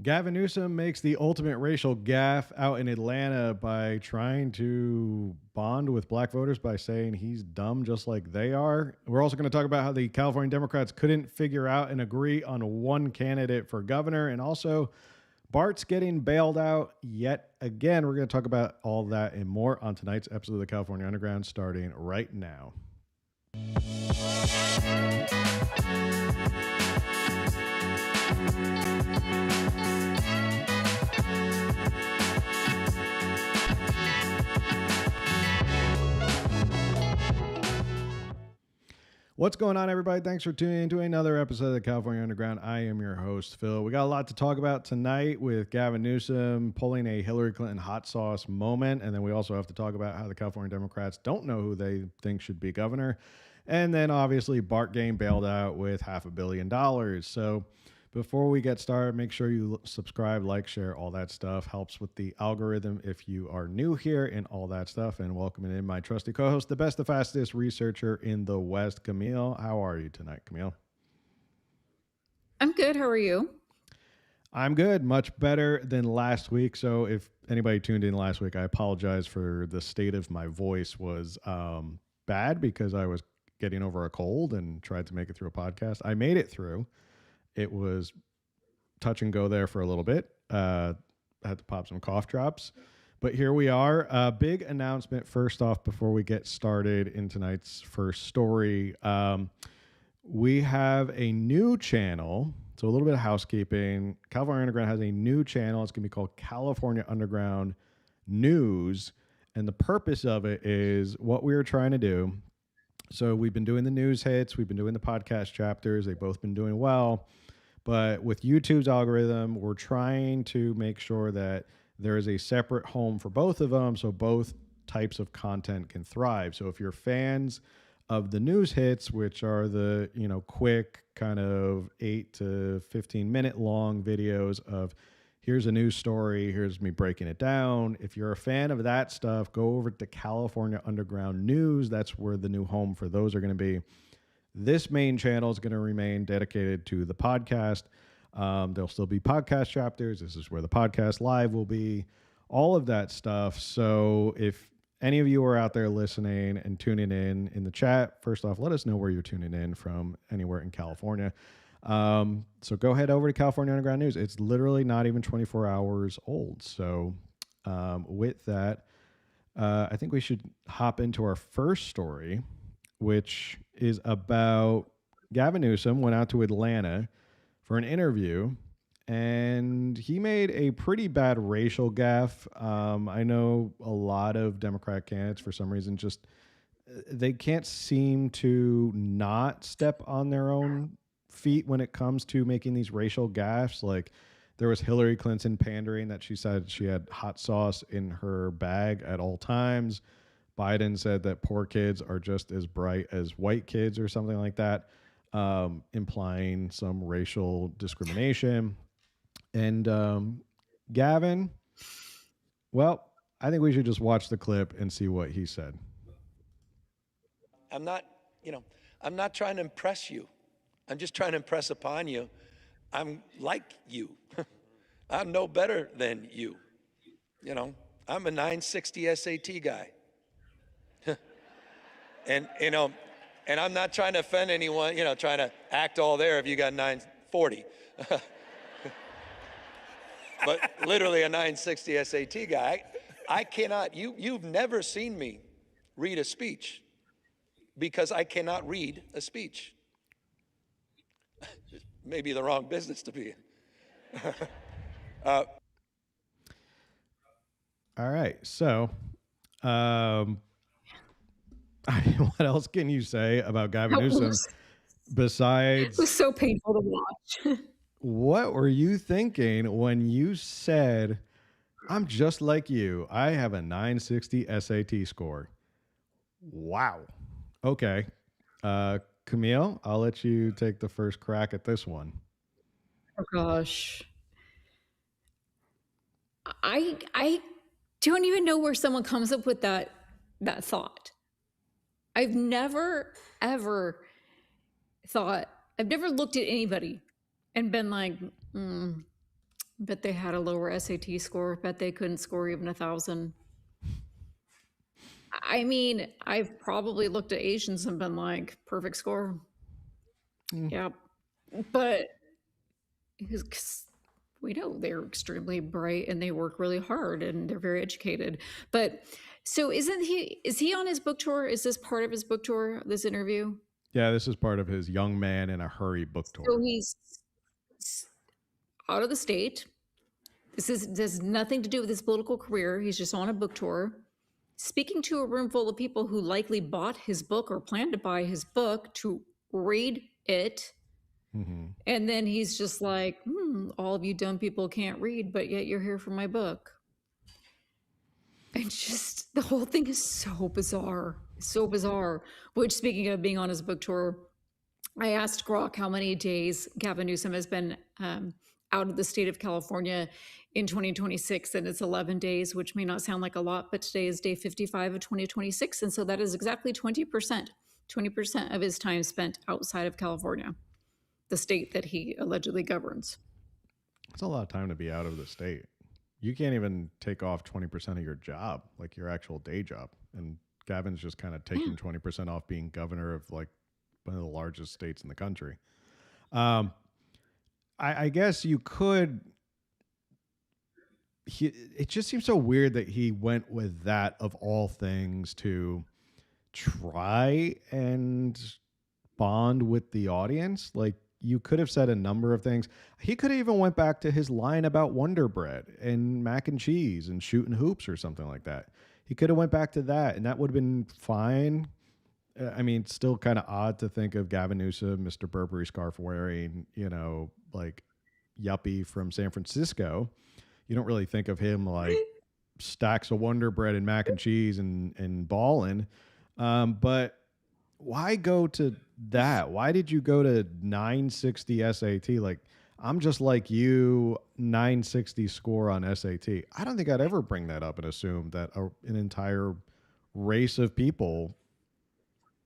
Gavin Newsom makes the ultimate racial gaffe out in Atlanta by trying to bond with black voters by saying he's dumb just like they are. We're also going to talk about how the California Democrats couldn't figure out and agree on one candidate for governor. And also, BART's getting bailed out yet again. We're going to talk about all that and more on tonight's episode of the California Underground, starting right now. What's going on, everybody? Thanks for tuning in to another episode of the California Underground. I am your host, Phil. We got a lot to talk about tonight with Gavin Newsom pulling a Hillary Clinton hot sauce moment. And then we also have to talk about how the California Democrats don't know who they think should be governor. And then obviously BART getting bailed out with $500 million. So before we get started, make sure you subscribe, like, share, all that stuff. Helps with the algorithm if you are new here and all that stuff. And welcoming in my trusty co-host, the best, the fastest researcher in the West, Camille. How are you tonight, Camille? I'm good. How are you? I'm good. Much better than last week. So if anybody tuned in last week, I apologize for the state of my voice was bad because I was getting over a cold and tried to make it through a podcast. I made it through. It was touch and go there for a little bit. I had to pop some cough drops. But here we are. A big announcement first off before we get started in tonight's first story. We have a new channel. So a little bit of housekeeping. California Underground has a new channel. It's going to be called California Underground News. And the purpose of it is what we are trying to do. So we've been doing the news hits. We've been doing the podcast chapters. They've both been doing well. But with YouTube's algorithm, we're trying to make sure that there is a separate home for both of them so both types of content can thrive. So if you're fans of the news hits, which are the, quick kind of 8 to 15 minute long videos of here's a news story, here's me breaking it down. If you're a fan of that stuff, go over to California Underground News. That's where the new home for those are going to be. This main channel is going to remain dedicated to the podcast. There'll still be podcast chapters. This is where the podcast live will be, all of that stuff. So if any of you are out there listening and tuning in the chat, first off, let us know where you're tuning in from anywhere in California. So go head over to California Underground News. It's literally not even 24 hours old. So with that, I think we should hop into our first story, which is about Gavin Newsom went out to Atlanta for an interview, and he made a pretty bad racial gaffe. I know a lot of Democrat candidates, for some reason, just they can't seem to not step on their own feet when it comes to making these racial gaffes. Like there was Hillary Clinton pandering that she said she had hot sauce in her bag at all times. Biden said that poor kids are just as bright as white kids or something like that, implying some racial discrimination. And Gavin, well, I think we should just watch the clip and see what he said. I'm not trying to impress you. I'm just trying to impress upon you. I'm like you. I'm no better than you. I'm a 960 SAT guy. And I'm not trying to offend anyone, trying to act all there if you got 940. But literally a 960 SAT guy. I cannot, you've never seen me read a speech because I cannot read a speech. Maybe the wrong business to be in. All right. So, what else can you say about Gavin Newsom besides... It was so painful to watch. What were you thinking when you said, I'm just like you. I have a 960 SAT score. Wow. Okay. Camille, I'll let you take the first crack at this one. Oh gosh. I don't even know where someone comes up with that thought. I've never ever thought, I've never looked at anybody and been like, Bet they had a lower SAT score. Bet they couldn't score even 1,000. I mean, I've probably looked at Asians and been like, perfect score. Mm. Yeah. But because we know they're extremely bright and they work really hard and they're very educated. But so is he on his book tour? Is this part of his book tour, this interview? Yeah, this is part of his Young Man in a Hurry book So tour. he's out of the state. This has nothing to do with his political career. He's just on a book tour, speaking to a room full of people who likely bought his book or planned to buy his book to read it. Mm-hmm. And then he's just like, all of you dumb people can't read, but yet you're here for my book. And just the whole thing is so bizarre. So bizarre. Which, speaking of being on his book tour, I asked Grok how many days Gavin Newsom has been out of the state of California in 2026, and it's 11 days, which may not sound like a lot, but today is day 55 of 2026. And so that is exactly 20% of his time spent outside of California, the state that he allegedly governs. It's a lot of time to be out of the state. You can't even take off 20% of your job, like your actual day job. And Gavin's just kind of taking 20% off being governor of like one of the largest states in the country. I guess you could. It just seems so weird that he went with that of all things to try and bond with the audience. Like you could have said a number of things. He could have even went back to his line about Wonder Bread and mac and cheese and shooting hoops or something like that. He could have went back to that, and that would have been fine. I mean, it's still kind of odd to think of Gavin Newsom, Mr. Burberry scarf wearing, like yuppie from San Francisco. You don't really think of him like stacks of Wonder Bread and mac and cheese and ballin'. But why go to that? Why did you go to 960 SAT? Like, I'm just like you, 960 score on SAT. I don't think I'd ever bring that up and assume that an entire race of people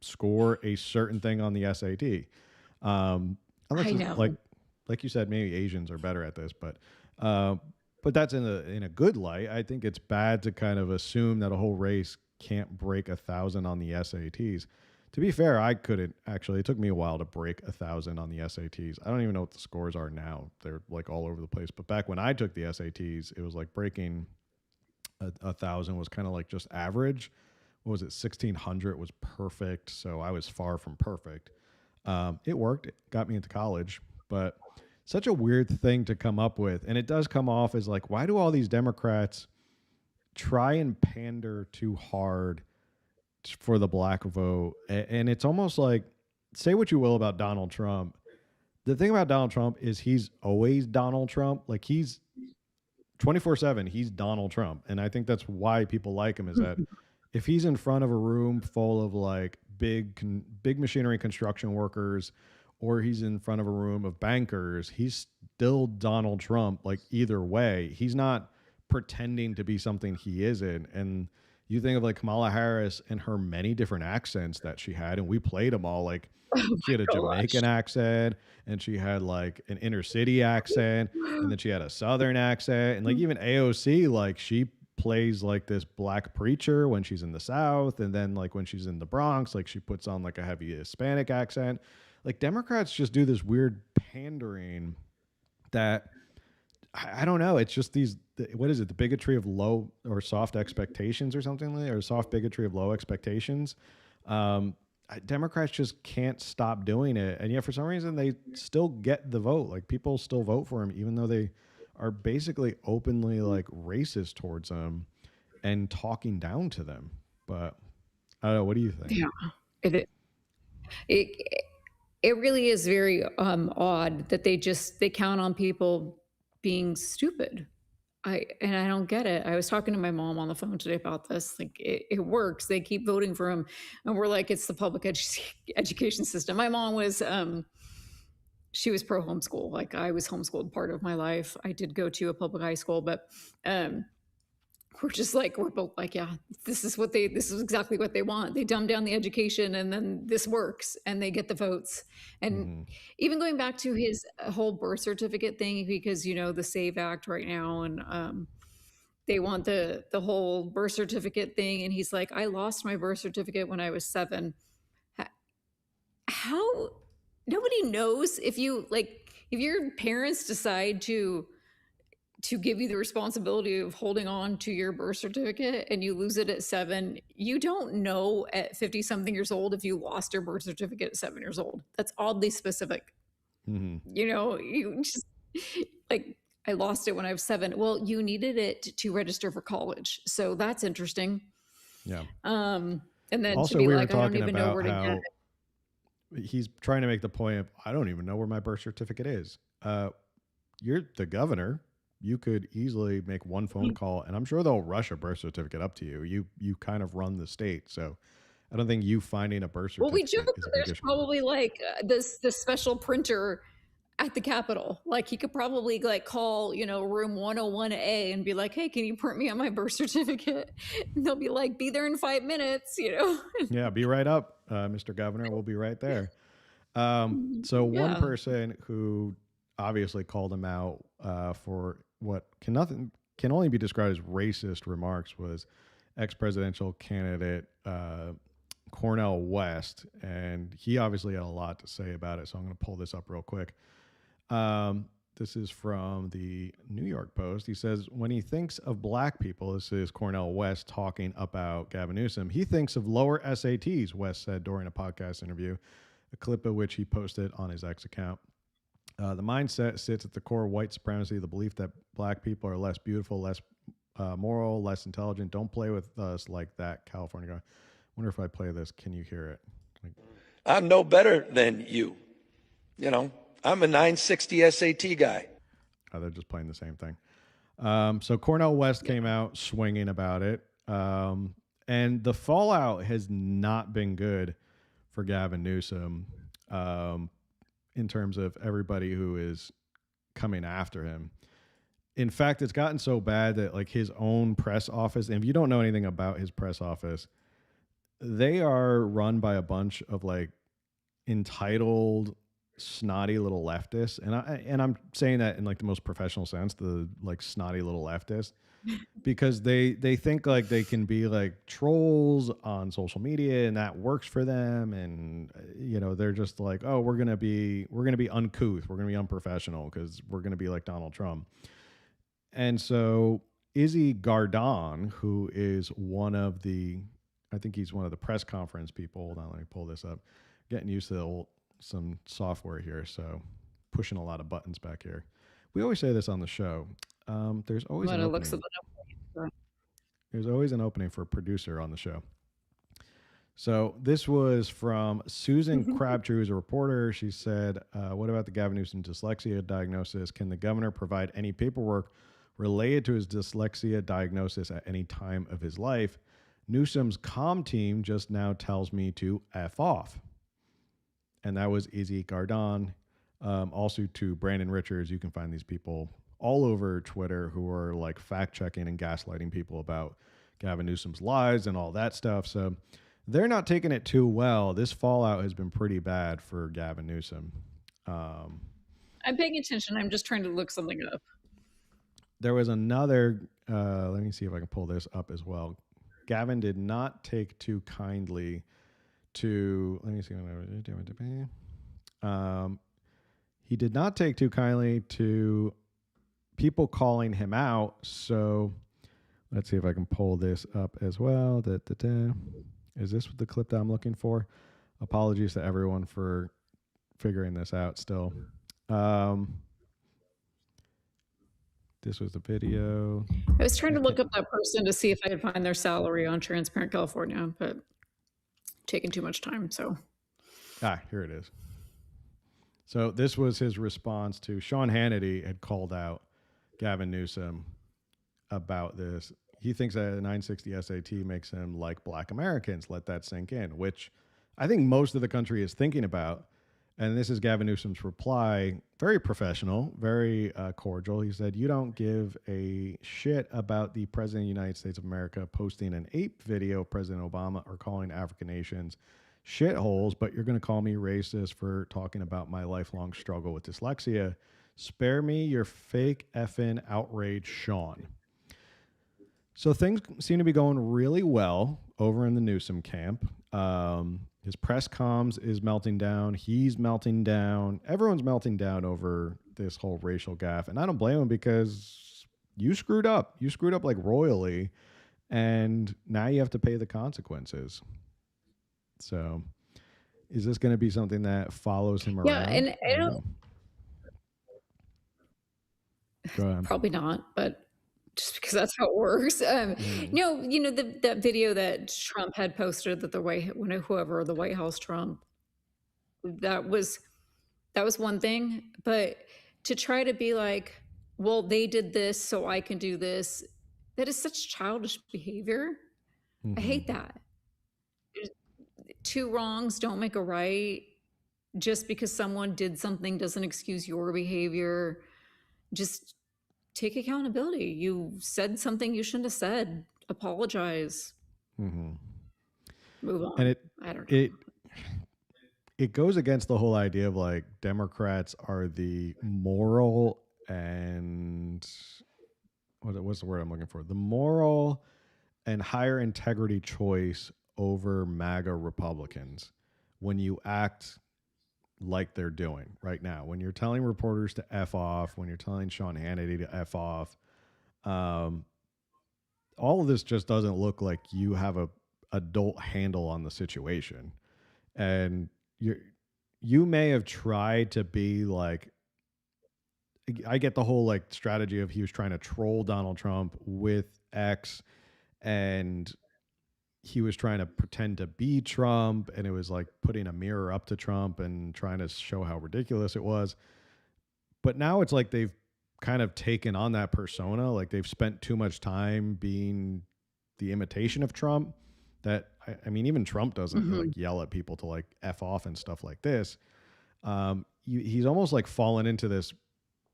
score a certain thing on the SAT. Unless I it's know. like you said, maybe Asians are better at this, but that's in a good light. I think it's bad to kind of assume that a whole race can't break 1,000 on the SATs. To be fair, I couldn't actually. It took me a while to break 1,000 on the SATs. I don't even know what the scores are now. They're like all over the place. But back when I took the SATs, it was like breaking 1,000 was kind of like just average. What was it? 1,600 was perfect. So I was far from perfect. It worked. It got me into college, but such a weird thing to come up with. And it does come off as like, why do all these Democrats try and pander too hard for the black vote? And it's almost like, say what you will about Donald Trump. The thing about Donald Trump is he's always Donald Trump. Like he's 24/7, he's Donald Trump. And I think that's why people like him is that if he's in front of a room full of like big machinery construction workers, or he's in front of a room of bankers, he's still Donald Trump. Like either way, he's not pretending to be something he isn't. And you think of like Kamala Harris and her many different accents that she had, and we played them all. Like she had a Jamaican accent, and she had like an inner city accent, and then she had a Southern accent, and like even AOC, like she plays like this black preacher when she's in the South, and then like when she's in the Bronx, like she puts on like a heavy Hispanic accent. Like Democrats just do this weird pandering that I don't know. It's just what is it? The bigotry of low or soft expectations or something like that, or soft bigotry of low expectations. Democrats just can't stop doing it. And yet for some reason they still get the vote. Like people still vote for him, even though they are basically openly like racist towards them and talking down to them. But I don't know. What do you think? Yeah. It, it really is very odd that they count on people being stupid. I don't get it. I was talking to my mom on the phone today about this. Like it works. They keep voting for him, and we're like, it's the public education system. My mom was she was pro homeschool. Like I was homeschooled part of my life. I did go to a public high school, but We're just like, we're both like, yeah, this is exactly what they want. They dumb down the education and then this works and they get the votes. And Hmm. even going back to his whole birth certificate thing, because, the SAVE Act right now, and they want the whole birth certificate thing. And he's like, I lost my birth certificate when I was 7. H- How nobody knows if your parents decide to give you the responsibility of holding on to your birth certificate and you lose it at 7, you don't know at 50 something years old if you lost your birth certificate at 7 years old. That's oddly specific. Hmm. You just like, I lost it when I was 7. Well, you needed it to register for college. So that's interesting. Yeah. And then to Also, be we were like, I don't talking even know about where to get how he's trying to make the point of, I don't even know where my birth certificate is. You're the governor. You could easily make one phone it. call, and I'm sure they'll rush a birth certificate up to you. You kind of run the state, so I don't think you finding a birth Well, we joke certificate is that a big there's issue. probably like this special printer at the Capitol. Like he could probably like call, room 101A and be like, "Hey, can you print me on my birth certificate?" And they'll be like, "Be there in 5 minutes." Yeah, be right up, Mr. Governor. We'll be right there. So one Yeah. person who obviously called him out for what can only be described as racist remarks was ex-presidential candidate Cornell West, and he obviously had a lot to say about it. So I'm going to pull this up real quick. This is from the New York Post. He says, when he thinks of black people, this is Cornell West talking about Gavin Newsom, he thinks of lower SATs, West said during a podcast interview, a clip of which he posted on his X account. The mindset sits at the core of white supremacy, the belief that black people are less beautiful, less moral, less intelligent. Don't play with us like that, California guy. Wonder if I play this, can you hear it? Like, I'm no better than you. I'm a 960 SAT guy. oh, they're just playing the same thing. So Cornell West came out swinging about it. And the fallout has not been good for Gavin Newsom in terms of everybody who is coming after him. In fact, it's gotten so bad that like his own press office, and if you don't know anything about his press office, they are run by a bunch of like entitled snotty little leftists, and I'm saying that in like the most professional sense, the like snotty little leftists, because they think like they can be like trolls on social media and that works for them, and they're just like, oh, we're gonna be uncouth, we're gonna be unprofessional because we're gonna be like Donald Trump. And so Izzy Gardon, who is I think he's one of the press conference people. Hold on, let me pull this up. Getting used to some software here, so pushing a lot of buttons back here. We always say this on the show. There's always But an it looks a opening. little. There's always an opening for a producer on the show. So this was from Susan Crabtree, who's a reporter. She said, what about the Gavin Newsom dyslexia diagnosis? Can the governor provide any paperwork related to his dyslexia diagnosis at any time of his life? Newsom's comm team just now tells me to F off. And that was Izzy Gardon. Also to Brandon Richards. You can find these people all over Twitter who are like fact checking and gaslighting people about Gavin Newsom's lies and all that stuff. So they're not taking it too well. This fallout has been pretty bad for Gavin Newsom. I'm paying attention. I'm just trying to look something up. There was another, let me see if I can pull this up as well. Gavin did not take too kindly to, let me see. He did not take too kindly to people calling him out. So let's see if I can pull this up as well. Is this the clip that I'm looking for? Apologies to everyone for figuring this out still. This was the video. I was trying to look up that person to see if I could find their salary on Transparent California, but taking too much time. So here it is. So this was his response to Sean Hannity had called out Gavin Newsom about this. He thinks that a 960 SAT makes him like black Americans. Let that sink in, which I think most of the country is thinking about. And this is Gavin Newsom's reply very professional, very cordial. He said, "You don't give a shit about the President of the United States of America posting an ape video of President Obama or calling African nations shitholes, but you're going to call me racist for talking about my lifelong struggle with dyslexia. Spare me your fake effing outrage, Sean." So things seem to be going really well over in the Newsom camp. His press comms is melting down. He's melting down. Everyone's melting down over this whole racial gaffe. And I don't blame him because you screwed up. You screwed up like royally. And now you have to pay the consequences. So is this going to be something that follows him Yeah, around? and I don't know. Go ahead. probably not, but just because that's how it works. No, that video that Trump had posted that whoever the White House Trump, that was one thing, but to try to be like, well, they did this, so I can do this. That is such childish behavior. I hate that. Two wrongs don't make a right. Just because someone did something doesn't excuse your behavior. Just take accountability. You said something you shouldn't have said. Apologize. Move on. And I don't know. It goes against the whole idea of like Democrats are the moral and what's the word I'm looking for? The moral and higher integrity choice over MAGA Republicans when you act like they're doing right now. When you're telling reporters to F off, when you're telling Sean Hannity to F off, all of this just doesn't look like you have a adult handle on the situation. And you may have tried to be like, I get the whole like strategy of he was trying to troll Donald Trump with X, and he was trying to pretend to be Trump, and it was like putting a mirror up to Trump and trying to show how ridiculous it was. But now it's like they've kind of taken on that persona. Like they've spent too much time being the imitation of Trump that I mean, even Trump doesn't like yell at people to like F off and stuff like this. He's almost like fallen into this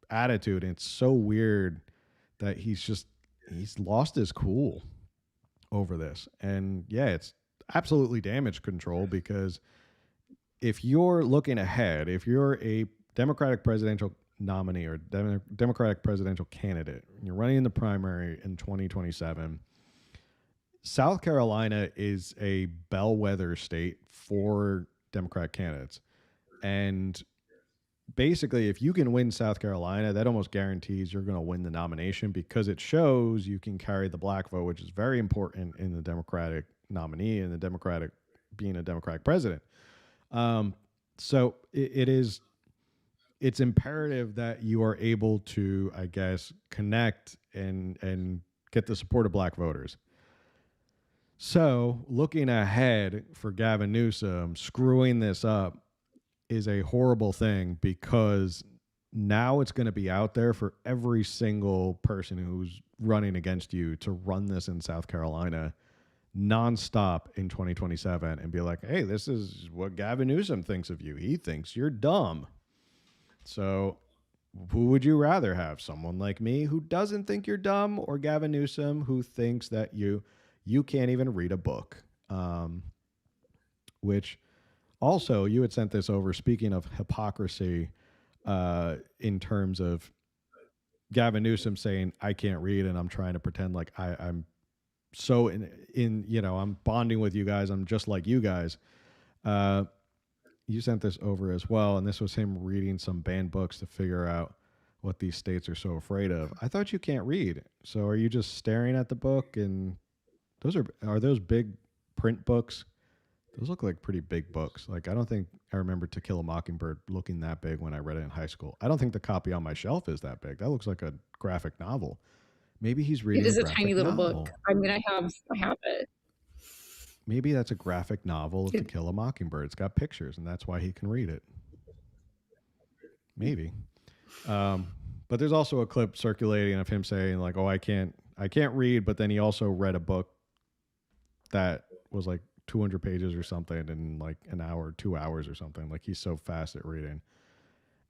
attitude. And it's so weird that he's lost his cool over this. And yeah, it's absolutely damage control, because if you're looking ahead, if you're a Democratic presidential nominee or Democratic presidential candidate, and you're running in the primary in 2027, South Carolina is a bellwether state for Democratic candidates. And basically, if you can win South Carolina, that almost guarantees you're going to win the nomination, because it shows you can carry the black vote, which is very important in the Democratic nominee and being a Democratic president. So it's imperative that you are able to, I guess, connect and get the support of black voters. So looking ahead for Gavin Newsom, screwing this up is a horrible thing, because now it's going to be out there for every single person who's running against you to run this in South Carolina nonstop in 2027 and be like, hey, this is what Gavin Newsom thinks of you. He thinks you're dumb. So who would you rather have? Someone like me who doesn't think you're dumb, or Gavin Newsom who thinks that you can't even read a book? Which also, you had sent this over, speaking of hypocrisy, in terms of Gavin Newsom saying, I can't read, and I'm trying to pretend like I'm so I'm bonding with you guys. I'm just like you guys. You sent this over as well, and this was him reading some banned books to figure out what these states are so afraid of. I thought you can't read. So are you just staring at the book? And are those big print books? Those look like pretty big books. Like, I don't think I remember To Kill a Mockingbird looking that big when I read it in high school. I don't think the copy on my shelf is that big. That looks like a graphic novel. Maybe he's reading It is a a tiny graphic little novel. book. I mean, I have it. Maybe that's a graphic novel of To Kill a Mockingbird. It's got pictures, and that's why he can read it. Maybe. But there's also a clip circulating of him saying like, "Oh, I can't read," but then he also read a book that was like 200 pages or something in like an hour, 2 hours or something. Like, he's so fast at reading.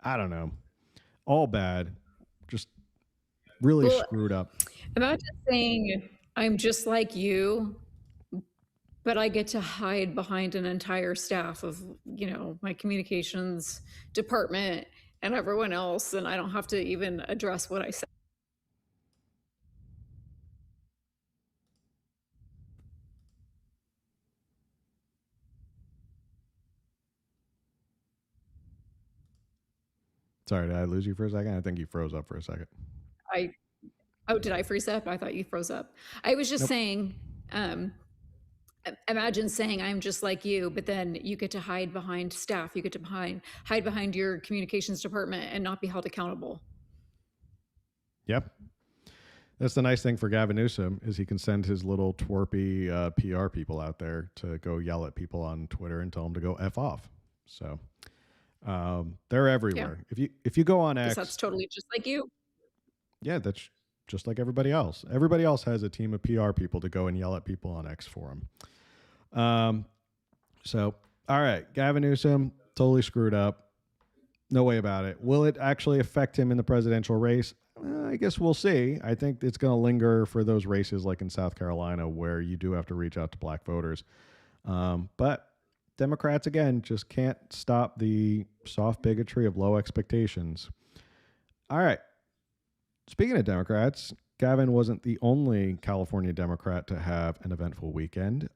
I don't know. all bad, just really Well, screwed up. imagine saying, I'm just like you, but I get to hide behind an entire staff of, my communications department and everyone else, and I don't have to even address what I said. Sorry, did I lose you for a second? I think you froze up for a second. Did I freeze up? I thought you froze up. I was just Nope. saying, imagine saying I'm just like you, but then you get to hide behind staff. You get to hide behind your communications department and not be held accountable. Yep. That's the nice thing for Gavin Newsom is he can send his little twerpy PR people out there to go yell at people on Twitter and tell them to go F off. So they're everywhere. Yeah. If you go on X, that's totally just like you. Yeah, that's just like everybody else. Everybody else has a team of PR people to go and yell at people on X for them. So, all right, Gavin Newsom, totally screwed up. No way about it. Will it actually affect him in the presidential race? I guess we'll see. I think it's going to linger for those races like in South Carolina where you do have to reach out to black voters. But Democrats, again, just can't stop the soft bigotry of low expectations. All right. Speaking of Democrats, Gavin wasn't the only California Democrat to have an eventful weekend.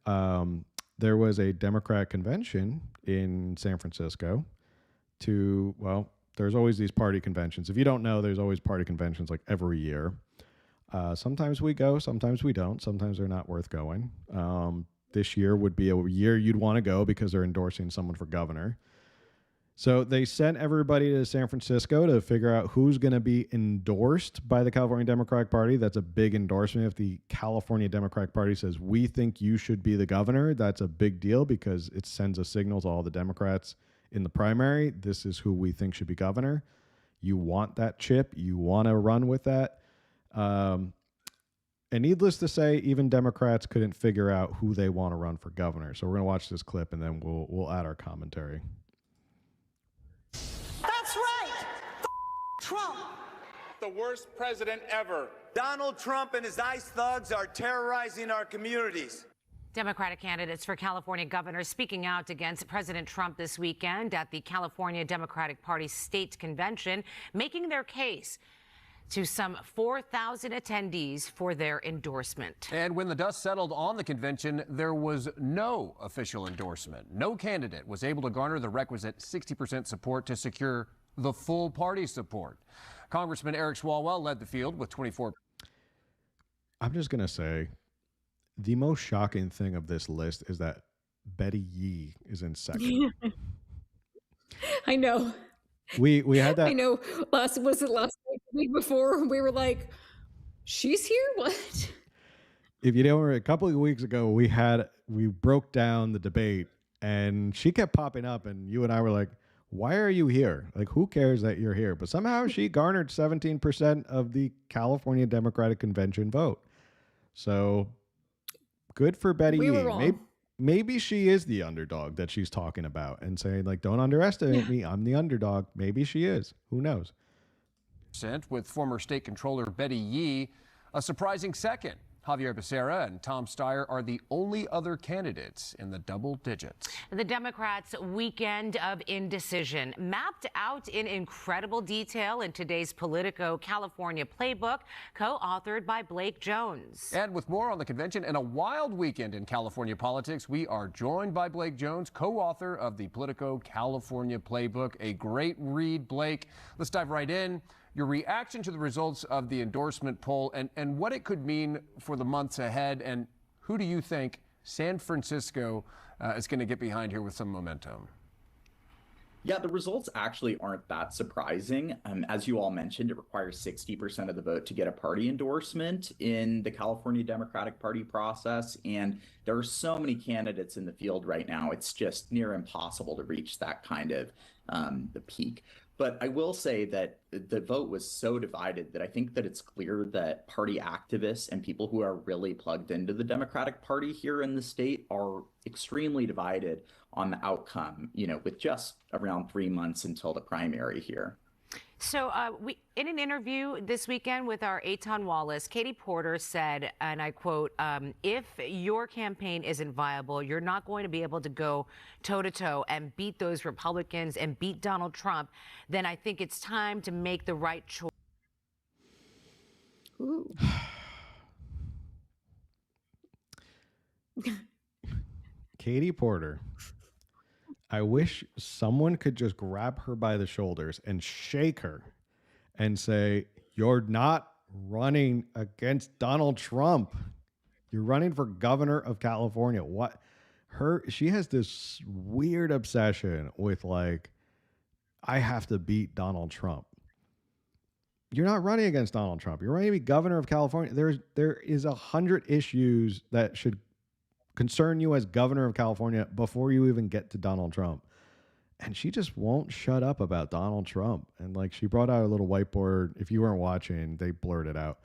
There was a Democrat convention in San Francisco there's always these party conventions. If you don't know, there's always party conventions like every year. Sometimes we go, sometimes we don't. Sometimes they're not worth going. This year would be a year you'd want to go because they're endorsing someone for governor. So they sent everybody to San Francisco to figure out who's going to be endorsed by the California Democratic Party. That's a big endorsement. If the California Democratic Party says, we think you should be the governor, that's a big deal because it sends a signal to all the Democrats in the primary. This is who we think should be governor. You want that chip. You want to run with that. And needless to say, even Democrats couldn't figure out who they want to run for governor. So we're going to watch this clip and then we'll add our commentary. That's right. Trump. The worst president ever. Donald Trump and his ICE thugs are terrorizing our communities. Democratic candidates for California governor speaking out against President Trump this weekend at the California Democratic Party state convention, making their case to some 4,000 attendees for their endorsement. And when the dust settled on the convention, there was no official endorsement. No candidate was able to garner the requisite 60% support to secure the full party support. Congressman Eric Swalwell led the field with 24. I'm just going to say the most shocking thing of this list is that Betty Yee is in second. I know. We had that. I know. Was it last week, the week before? We were like, she's here? What? If you know, a couple of weeks ago, we broke down the debate and she kept popping up and you and I were like, why are you here? Like, who cares that you're here? But somehow she garnered 17% of the California Democratic Convention vote. So good for Betty Yee. Were wrong. Maybe she is the underdog that she's talking about and saying, like, don't underestimate me. I'm the underdog. Maybe she is. Who knows? With former state controller Betty Yee a surprising second. Javier Becerra and Tom Steyer are the only other candidates in the double digits. The Democrats' weekend of indecision mapped out in incredible detail in today's Politico California playbook, co-authored by Blake Jones. And with more on the convention and a wild weekend in California politics, we are joined by Blake Jones, co-author of the Politico California playbook. A great read, Blake. Let's dive right in. Your reaction to the results of the endorsement poll and what it could mean for the months ahead, and who do you think San Francisco is going to get behind here with some momentum? Yeah, the results actually aren't that surprising. As you all mentioned, it requires 60% of the vote to get a party endorsement in the California Democratic Party process. And there are so many candidates in the field right now, it's just near impossible to reach that kind of the peak. But I will say that the vote was so divided that I think that it's clear that party activists and people who are really plugged into the Democratic Party here in the state are extremely divided on the outcome, with just around 3 months until the primary here. So we, in an interview this weekend with our Eitan Wallace, Katie Porter said, and I quote, if your campaign isn't viable, you're not going to be able to go toe-to-toe and beat those Republicans and beat Donald Trump, then I think it's time to make the right choice. Ooh. Katie Porter. I wish someone could just grab her by the shoulders and shake her and say, you're not running against Donald Trump. You're running for governor of California. She has this weird obsession with like, I have to beat Donald Trump. You're not running against Donald Trump. You're running to be governor of California. There is 100 issues that should concern you as governor of California before you even get to Donald Trump. And she just won't shut up about Donald Trump. And like, she brought out a little whiteboard. If you weren't watching, they blurred it out.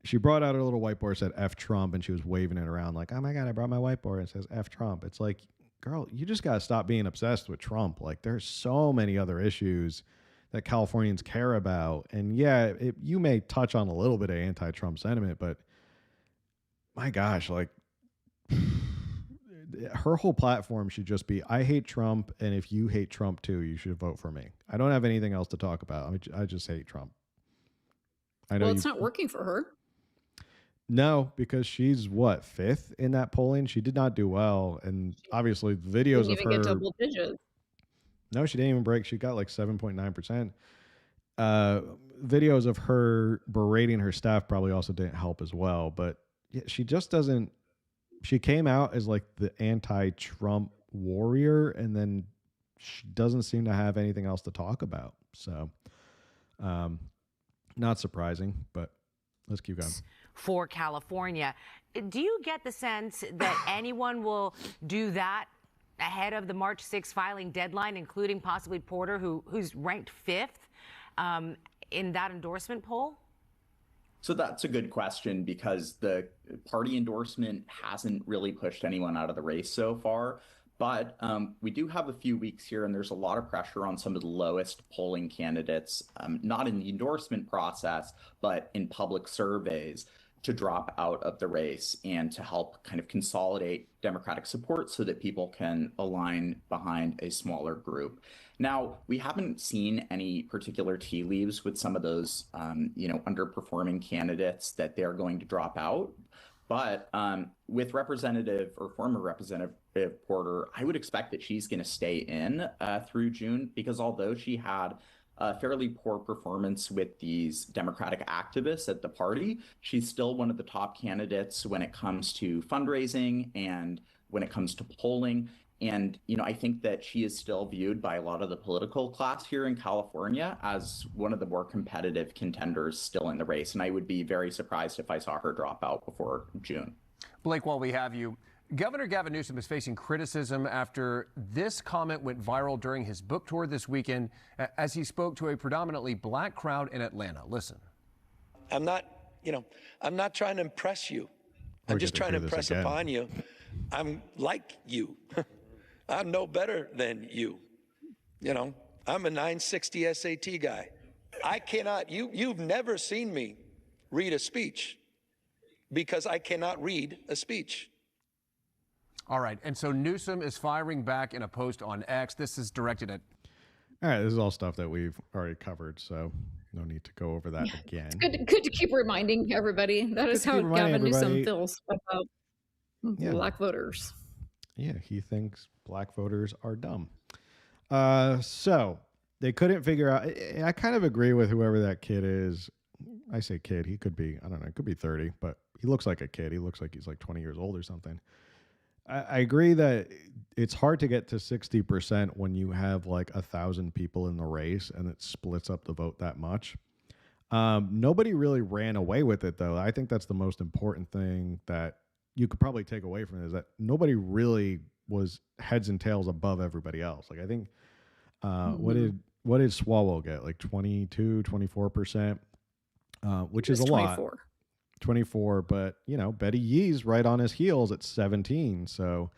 She brought out her little whiteboard, said F Trump, and she was waving it around like, oh my God, I brought my whiteboard. It says F Trump. It's like, girl, you just got to stop being obsessed with Trump. Like, there's so many other issues that Californians care about. And yeah, you may touch on a little bit of anti-Trump sentiment, but my gosh, like, her whole platform should just be, I hate Trump, and if you hate Trump too, you should vote for me. I don't have anything else to talk about. I just hate Trump. I know. Well, it's not working for her. No, because she's what, 5th in that polling? She did not do well, and obviously videos Didn't of even her. get double digits. No, she didn't even break. She got like 7.9%. Videos of her berating her staff probably also didn't help as well. But yeah, she just doesn't. She came out as like the anti-Trump warrior, and then she doesn't seem to have anything else to talk about. So, not surprising, but let's keep going. For California, do you get the sense that anyone will do that ahead of the March 6th filing deadline, including possibly Porter, who's ranked 5th in that endorsement poll? So that's a good question, because the party endorsement hasn't really pushed anyone out of the race so far. But we do have a few weeks here, and there's a lot of pressure on some of the lowest polling candidates, not in the endorsement process, but in public surveys, to drop out of the race and to help kind of consolidate Democratic support so that people can align behind a smaller group. Now, we haven't seen any particular tea leaves with some of those, underperforming candidates that they're going to drop out. But with Representative or former Representative Porter, I would expect that she's going to stay in through June, because although she had a fairly poor performance with these Democratic activists at the party, she's still one of the top candidates when it comes to fundraising and when it comes to polling. And, I think that she is still viewed by a lot of the political class here in California as one of the more competitive contenders still in the race. And I would be very surprised if I saw her drop out before June. Blake, while we have you, Governor Gavin Newsom is facing criticism after this comment went viral during his book tour this weekend as he spoke to a predominantly black crowd in Atlanta. Listen. I'm not trying to impress you. I'm just trying to impress upon you. I'm like you. I'm no better than you. I'm a 960 SAT guy. I cannot, you've never seen me read a speech, because I cannot read a speech. All right. And so Newsom is firing back in a post on X. This is directed at. All right. This is all stuff that we've already covered, so no need to go over that again. It's good to keep reminding everybody. That is how Gavin Newsom feels about black voters. Yeah, he thinks black voters are dumb. So they couldn't figure out. I kind of agree with whoever that kid is. I say kid. He could be, I don't know, it could be 30, but he looks like a kid. He looks like he's like 20 years old or something. I agree that it's hard to get to 60% when you have like 1,000 people in the race and it splits up the vote that much. Nobody really ran away with it, though. I think that's the most important thing that you could probably take away from it, is that nobody really was heads and tails above everybody else. Like, I think, what did Swalwell get? Like 22, 24%, which is a 24. lot. 24, but Betty Yee's right on his heels at 17. So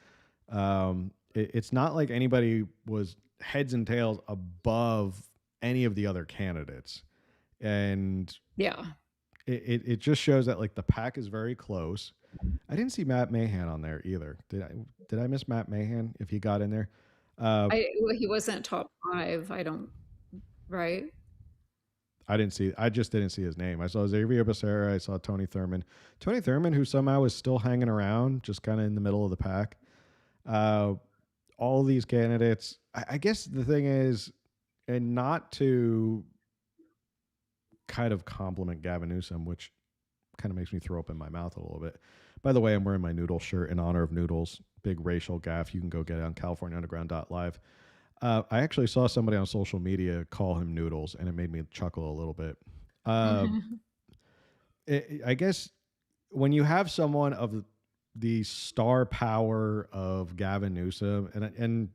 it's not like anybody was heads and tails above any of the other candidates. And Yeah. it just shows that like the pack is very close. I didn't see Matt Mahan on there either. Did I miss Matt Mahan if he got in there? He wasn't top 5, I don't, right? I just didn't see his name. I saw Xavier Becerra. I saw Tony Thurmond. Tony Thurmond, who somehow is still hanging around, just kind of in the middle of the pack. All these candidates, I guess the thing is, and not to kind of compliment Gavin Newsom, which kind of makes me throw up in my mouth a little bit. By the way, I'm wearing my Noodle shirt in honor of Noodles. Big racial gaffe. You can go get it on CaliforniaUnderground.live. I actually saw somebody on social media call him Noodles, and it made me chuckle a little bit. I guess when you have someone of the star power of Gavin Newsom, and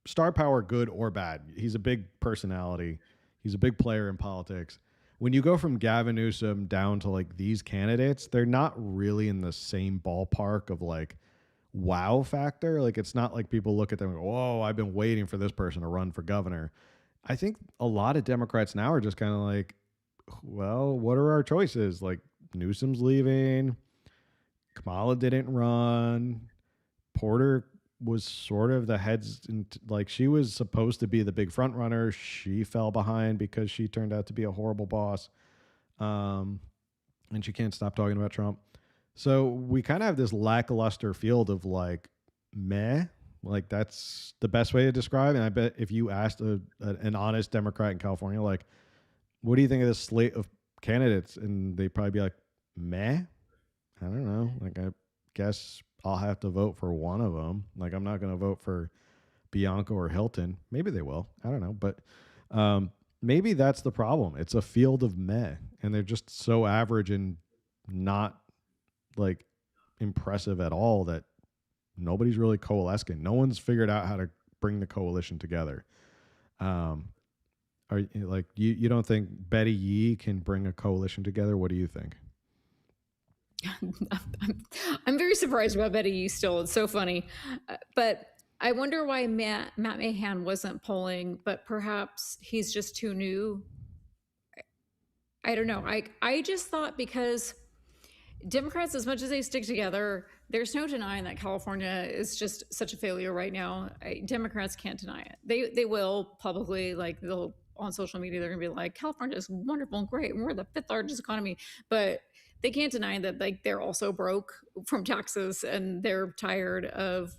star power, good or bad, he's a big personality. He's a big player in politics. When you go from Gavin Newsom down to like these candidates, they're not really in the same ballpark of like wow factor. Like it's not like people look at them and go, "Whoa, I've been waiting for this person to run for governor." I think a lot of Democrats now are just kind of like, well, what are our choices? Like Newsom's leaving, Kamala didn't run, Porter was sort of the heads, like she was supposed to be the big front runner. She fell behind because she turned out to be a horrible boss. And she can't stop talking about Trump. So we kind of have this lackluster field of like meh, like that's the best way to describe it. And I bet if you asked an honest Democrat in California, like, what do you think of this slate of candidates? And they'd probably be like, meh. I don't know. Like, I guess I'll have to vote for one of them. Like, I'm not going to vote for Bianca or Hilton. Maybe they will. I don't know. But maybe that's the problem. It's a field of meh. And they're just so average and not like impressive at all that nobody's really coalescing. No one's figured out how to bring the coalition together. Are like you don't think Betty Yee can bring a coalition together? What do you think? I'm very surprised about Betty Yee still. It's so funny. But I wonder why Matt Mahan wasn't polling, but perhaps he's just too new. I don't know. I just thought because Democrats, as much as they stick together, there's no denying that California is just such a failure right now. Democrats can't deny it. They will publicly, like they'll on social media, they're gonna be like, California is wonderful and great, and we're the 5th largest economy. But they can't deny that like they're also broke from taxes and they're tired of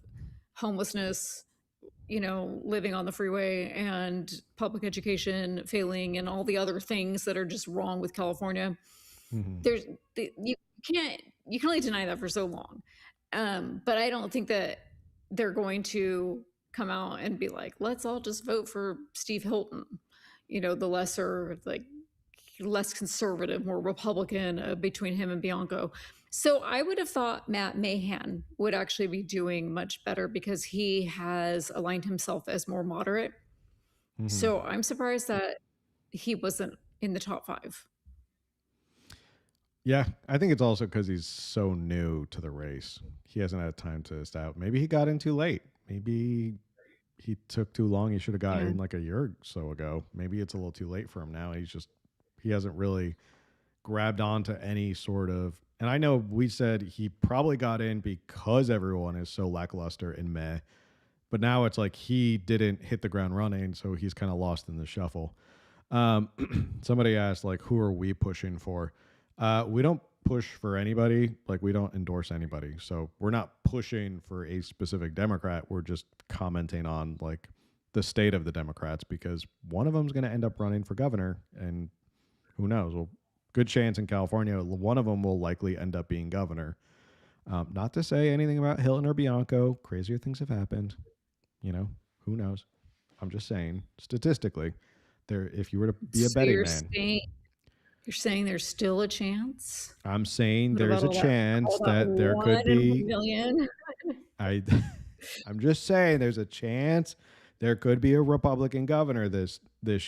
homelessness, living on the freeway and public education failing and all the other things that are just wrong with California. Mm-hmm. You can only deny that for so long. But I don't think that they're going to come out and be like, let's all just vote for Steve Hilton, the lesser, like less conservative, more Republican between him and Bianco. So I would have thought Matt Mahan would actually be doing much better because he has aligned himself as more moderate. Mm-hmm. So I'm surprised that he wasn't in the top 5. Yeah, I think it's also because he's so new to the race. He hasn't had time to establish. Maybe he got in too late. Maybe he took too long. He should have got in like a year or so ago. Maybe it's a little too late for him now. He hasn't really grabbed onto any sort of, and I know we said he probably got in because everyone is so lackluster in meh, but now it's like he didn't hit the ground running, so he's kind of lost in the shuffle. Somebody asked, like, who are we pushing for? We don't push for anybody. Like, we don't endorse anybody. So we're not pushing for a specific Democrat. We're just commenting on like the state of the Democrats because one of them is going to end up running for governor, and who knows? Well, good chance in California, one of them will likely end up being governor. Not to say anything about Hilton or Bianco. Crazier things have happened. Who knows? I'm just saying, statistically, if you were to be a betting man. You're saying there's still a chance? I'm saying there's a chance that there could be. I'm just saying there's a chance there could be a Republican governor this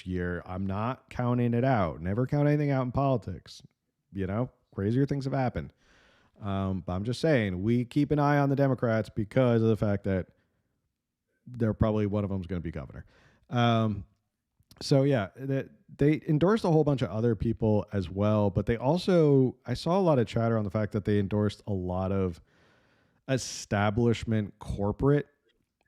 year. I'm not counting it out. Never count anything out in politics. Crazier things have happened. But I'm just saying we keep an eye on the Democrats because of the fact that they're probably one of them is going to be governor. So yeah, they endorsed a whole bunch of other people as well, but they also, I saw a lot of chatter on the fact that they endorsed a lot of establishment corporate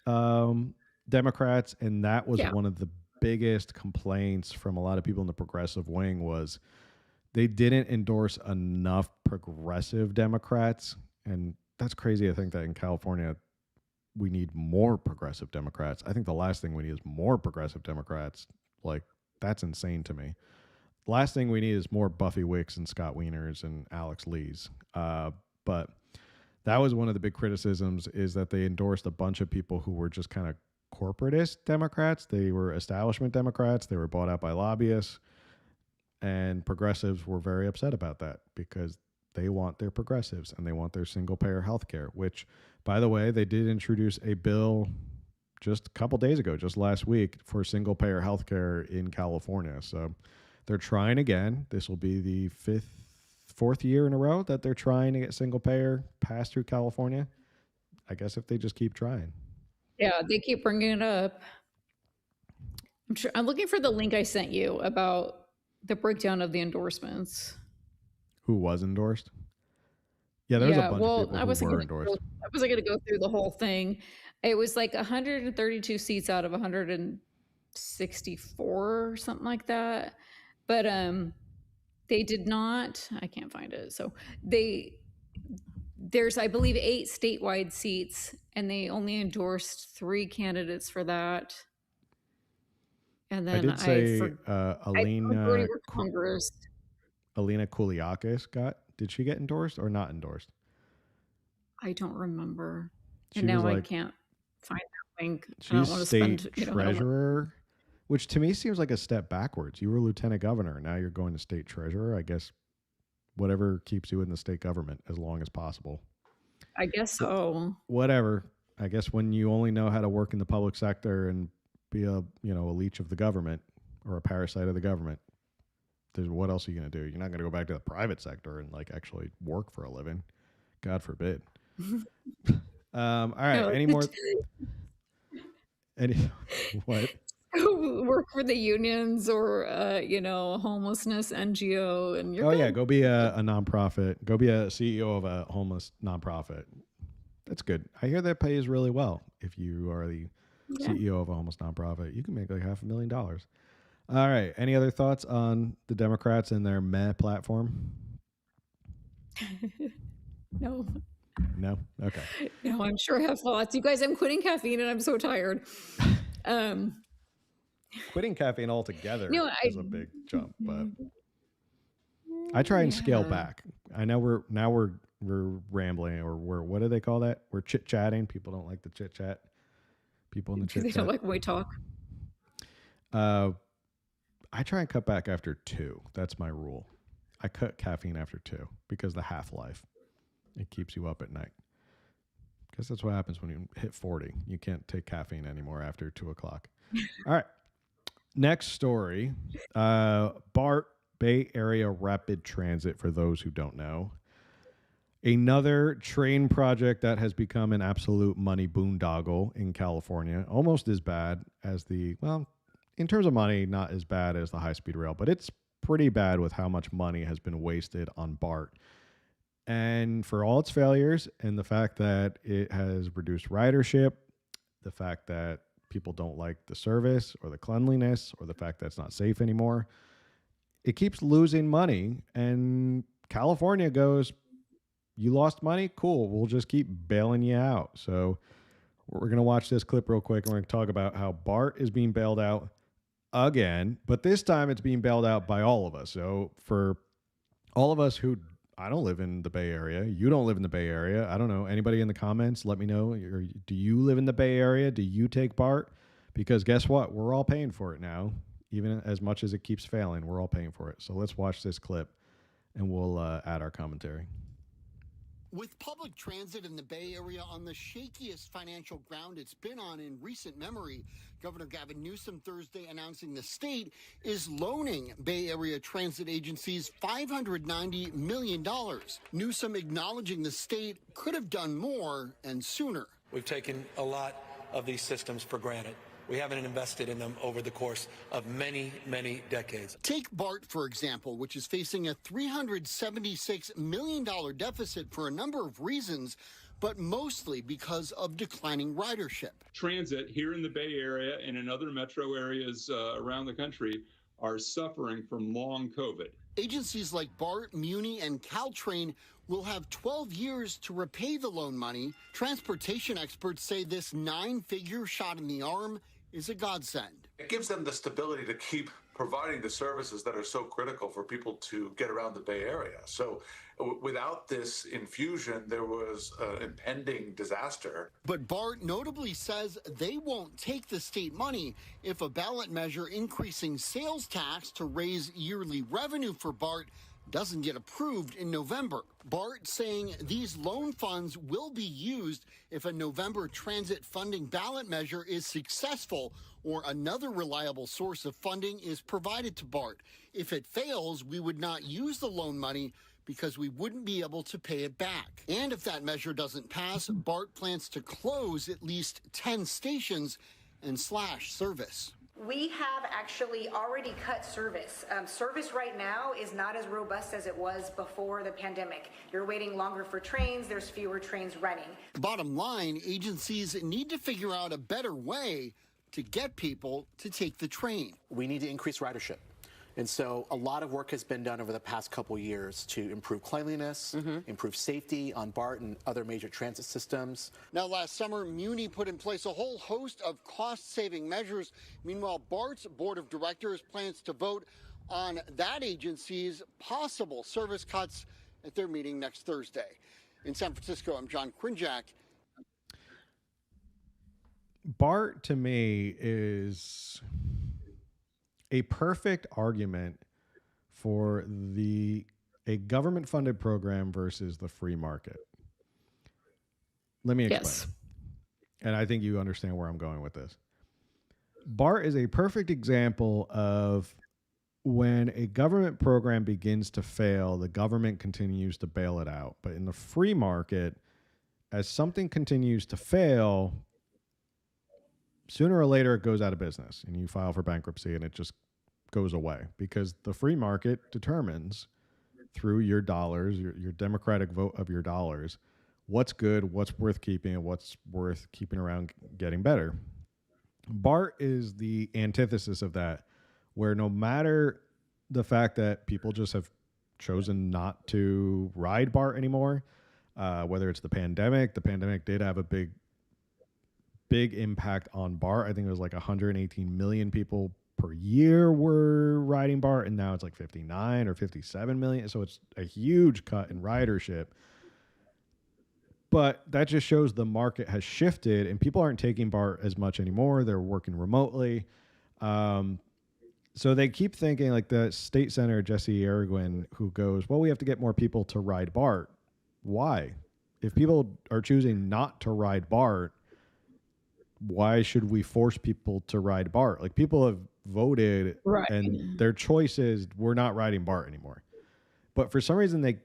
um, Democrats, and that was Yeah. one of the biggest complaints from a lot of people in the progressive wing was they didn't endorse enough progressive Democrats, and that's crazy. I think that in California we need more progressive Democrats. I think the last thing we need is more progressive Democrats. Like, that's insane to me. The last thing we need is more Buffy Wicks and Scott Wieners and Alex Lees. But that was one of the big criticisms, is that they endorsed a bunch of people who were just kind of corporatist Democrats. They were establishment Democrats. They were bought out by lobbyists. And progressives were very upset about that because they want their progressives and they want their single payer health care, which, by the way, they did introduce a bill just a couple days ago, just last week, for single payer health care in California. So they're trying again. This will be the fourth year in a row that they're trying to get single payer passed through California. I guess if they just keep trying. Yeah, they keep bringing it up. I'm looking for the link I sent you about the breakdown of the endorsements. Who was endorsed? Yeah, there was a bunch of people I who wasn't were gonna endorsed. I wasn't going to go through the whole thing. It was like 132 seats out of 164 or something like that. But they did not, I can't find it. So there's, I believe, 8 statewide seats, and they only endorsed 3 candidates for that. And then I did say Alina Congress. Alina Kouliakis did she get endorsed or not endorsed? I don't remember. She and now was I can't find that link. She's state treasurer, which to me seems like a step backwards. You were lieutenant governor. Now you're going to state treasurer. I guess whatever keeps you in the state government as long as possible. I guess so. Whatever. I guess when you only know how to work in the public sector and be a leech of the government or a parasite of the government, what else are you going to do? You're not going to go back to the private sector and like actually work for a living. God forbid. All right. Any more? What? Work for the unions or homelessness NGO, and you're yeah, go be a nonprofit. Go be a CEO of a homeless nonprofit. That's good. I hear that pays really well. If you are the CEO of a homeless nonprofit, you can make like $500,000. All right. Any other thoughts on the Democrats and their meh platform? No. No? Okay. No, I'm sure I have thoughts. You guys, I'm quitting caffeine and I'm so tired. Quitting caffeine altogether is a big jump, but I I try and scale back. I know we're rambling, or what do they call that? We're chit-chatting. People don't like the chit-chat. People in the chit-chat. They don't like when we talk. I try and cut back after 2. That's my rule. I cut caffeine after 2 because the half-life. It keeps you up at night. Because that's what happens when you hit 40. You can't take caffeine anymore after 2 o'clock. All right. Next story. BART, Bay Area Rapid Transit, for those who don't know. Another train project that has become an absolute money boondoggle in California. Almost as bad as in terms of money, not as bad as the high-speed rail, but it's pretty bad with how much money has been wasted on BART. And for all its failures and the fact that it has reduced ridership, the fact that people don't like the service or the cleanliness or the fact that it's not safe anymore, it keeps losing money. And California goes, you lost money? Cool. We'll just keep bailing you out. So we're going to watch this clip real quick, and we're going to talk about how BART is being bailed out again, but this time it's being bailed out by all of us. So for all of us who, I don't live in the Bay Area. You don't live in the Bay Area. I don't know. Anybody in the comments, let me know. Do you live in the Bay Area? Do you take BART? Because guess what? We're all paying for it now. Even as much as it keeps failing, we're all paying for it. So let's watch this clip, and we'll add our commentary. With public transit in the Bay Area on the shakiest financial ground it's been on in recent memory, Governor Gavin Newsom Thursday announcing the state is loaning Bay Area transit agencies $590 million. Newsom acknowledging the state could have done more and sooner. We've taken a lot of these systems for granted. We haven't invested in them over the course of many, many decades. Take BART, for example, which is facing a $376 million deficit for a number of reasons, but mostly because of declining ridership. Transit here in the Bay Area and in other metro areas around the country are suffering from long COVID. Agencies like BART, Muni, and Caltrain will have 12 years to repay the loan money. Transportation experts say this 9-figure shot in the arm is a godsend. It gives them the stability to keep providing the services that are so critical for people to get around the Bay Area. So without this infusion, there was an impending disaster. But BART notably says they won't take the state money if a ballot measure increasing sales tax to raise yearly revenue for BART doesn't get approved in November. BART saying these loan funds will be used if a November transit funding ballot measure is successful or another reliable source of funding is provided to BART. If it fails, we would not use the loan money because we wouldn't be able to pay it back. And if that measure doesn't pass, BART plans to close at least 10 stations and slash service. We have actually already cut service. Service right now is not as robust as it was before the pandemic. You're waiting longer for trains, there's fewer trains running. Bottom line, agencies need to figure out a better way to get people to take the train. We need to increase ridership. And so a lot of work has been done over the past couple years to improve cleanliness, improve safety on BART and other major transit systems. Now, last summer, Muni put in place a whole host of cost-saving measures. Meanwhile, BART's board of directors plans to vote on that agency's possible service cuts at their meeting next Thursday. In San Francisco, I'm John Krinjak. BART, to me, is a perfect argument for a government-funded program versus the free market. Let me explain. Yes. And I think you understand where I'm going with this. BART is a perfect example of when a government program begins to fail, the government continues to bail it out. But in the free market, as something continues to fail, sooner or later it goes out of business and you file for bankruptcy and it just goes away because the free market determines through your dollars, your democratic vote of your dollars, what's good, what's worth keeping, and what's worth keeping around getting better. BART is the antithesis of that, where no matter the fact that people just have chosen not to ride BART anymore, whether it's the pandemic did have a big impact on BART. I think it was like 118 million people per year were riding BART, and now it's like 59 or 57 million. So it's a huge cut in ridership. But that just shows the market has shifted and people aren't taking BART as much anymore. They're working remotely. So they keep thinking, like the state senator, Jesse Arreguin, who goes, well, we have to get more people to ride BART. Why? If people are choosing not to ride BART, why should we force people to ride BART? Like, people have voted and their choice is we're not riding BART anymore. But for some reason,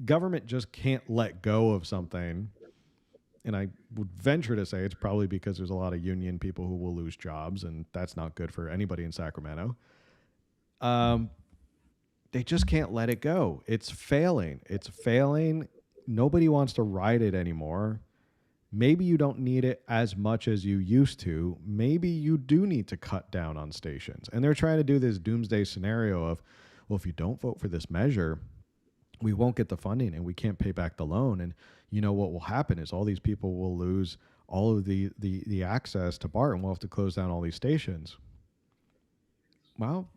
government just can't let go of something. And I would venture to say it's probably because there's a lot of union people who will lose jobs, and that's not good for anybody in Sacramento. They just can't let it go. It's failing. Nobody wants to ride it anymore. Maybe you don't need it as much as you used to. Maybe you do need to cut down on stations. And they're trying to do this doomsday scenario of, well, if you don't vote for this measure, we won't get the funding and we can't pay back the loan. And you know what will happen is all these people will lose all of the access to BART and we'll have to close down all these stations. Well,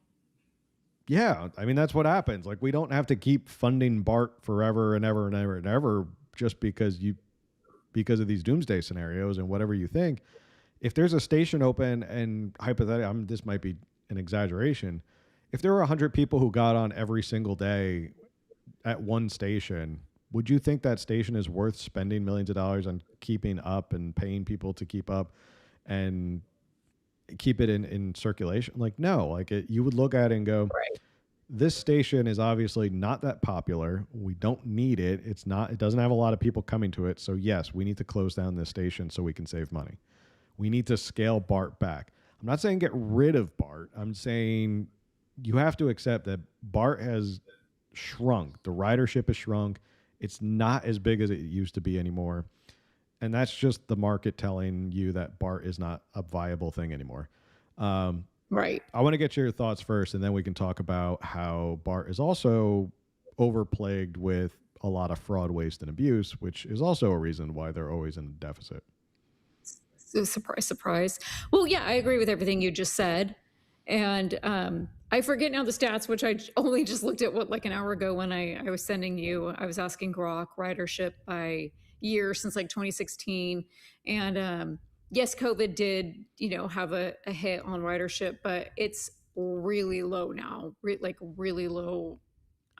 yeah, I mean, that's what happens. Like, we don't have to keep funding BART forever and ever and ever and ever just because of these doomsday scenarios and whatever you think. If there's a station open, and hypothetically, this might be an exaggeration, if there were 100 people who got on every single day at one station, would you think that station is worth spending millions of dollars on keeping up and paying people to keep up and keep it in circulation? Like, no. Like, you would look at it and go, this station is obviously not that popular. We don't need it. It doesn't have a lot of people coming to it. So yes, we need to close down this station so we can save money. We need to scale BART back. I'm not saying get rid of BART. I'm saying you have to accept that BART has shrunk. The ridership has shrunk. It's not as big as it used to be anymore. And that's just the market telling you that BART is not a viable thing anymore. Right. I want to get your thoughts first, and then we can talk about how BART is also overplagued with a lot of fraud, waste, and abuse, which is also a reason why they're always in a deficit. So surprise, surprise. Well, yeah, I agree with everything you just said. And I forget now the stats, which I only just looked at like an hour ago when I was sending you. I was asking Grok ridership by year since like 2016. And yes, COVID did, have a hit on ridership, but it's really low now, like really low.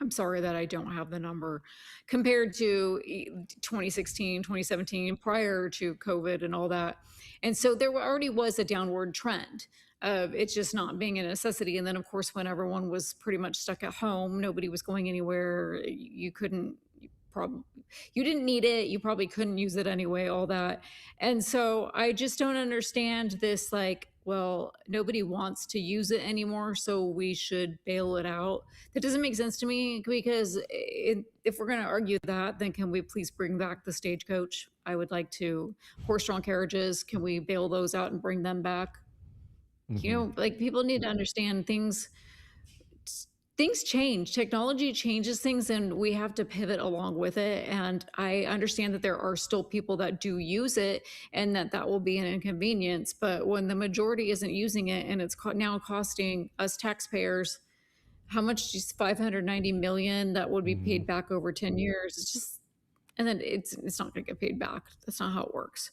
I'm sorry that I don't have the number compared to 2016, 2017, prior to COVID and all that. And so there already was a downward trend of it's just not being a necessity. And then, of course, when everyone was pretty much stuck at home, nobody was going anywhere. You didn't need it. You probably couldn't use it anyway, all that. And so I just don't understand this, like, well, nobody wants to use it anymore, so we should bail it out. That doesn't make sense to me, because if we're going to argue that, then can we please bring back the stagecoach? I would like to. Horse-drawn carriages, can we bail those out and bring them back? Like, people need to understand things change. Technology changes things, and we have to pivot along with it. And I understand that there are still people that do use it, and that will be an inconvenience. But when the majority isn't using it, and it's now costing us taxpayers, how much? Just 590 million that would be paid back over 10 years. It's just, and then it's not going to get paid back. That's not how it works.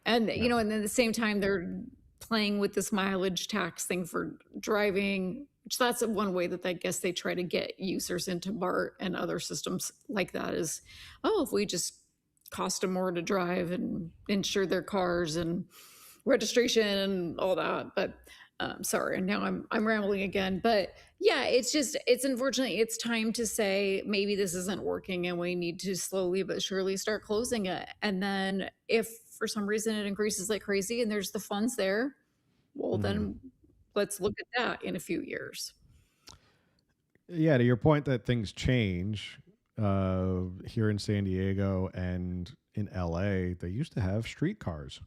And and then at the same time, they're playing with this mileage tax thing for driving, which that's one way that I guess they try to get users into BART and other systems like that is, if we just cost them more to drive and insure their cars and registration and all that. But sorry, and now I'm rambling again. But yeah, it's unfortunately, it's time to say maybe this isn't working and we need to slowly but surely start closing it. And then if for some reason it increases like crazy and there's the funds there, well, then let's look at that in a few years. Yeah, to your point that things change, here in San Diego and in LA, they used to have streetcars,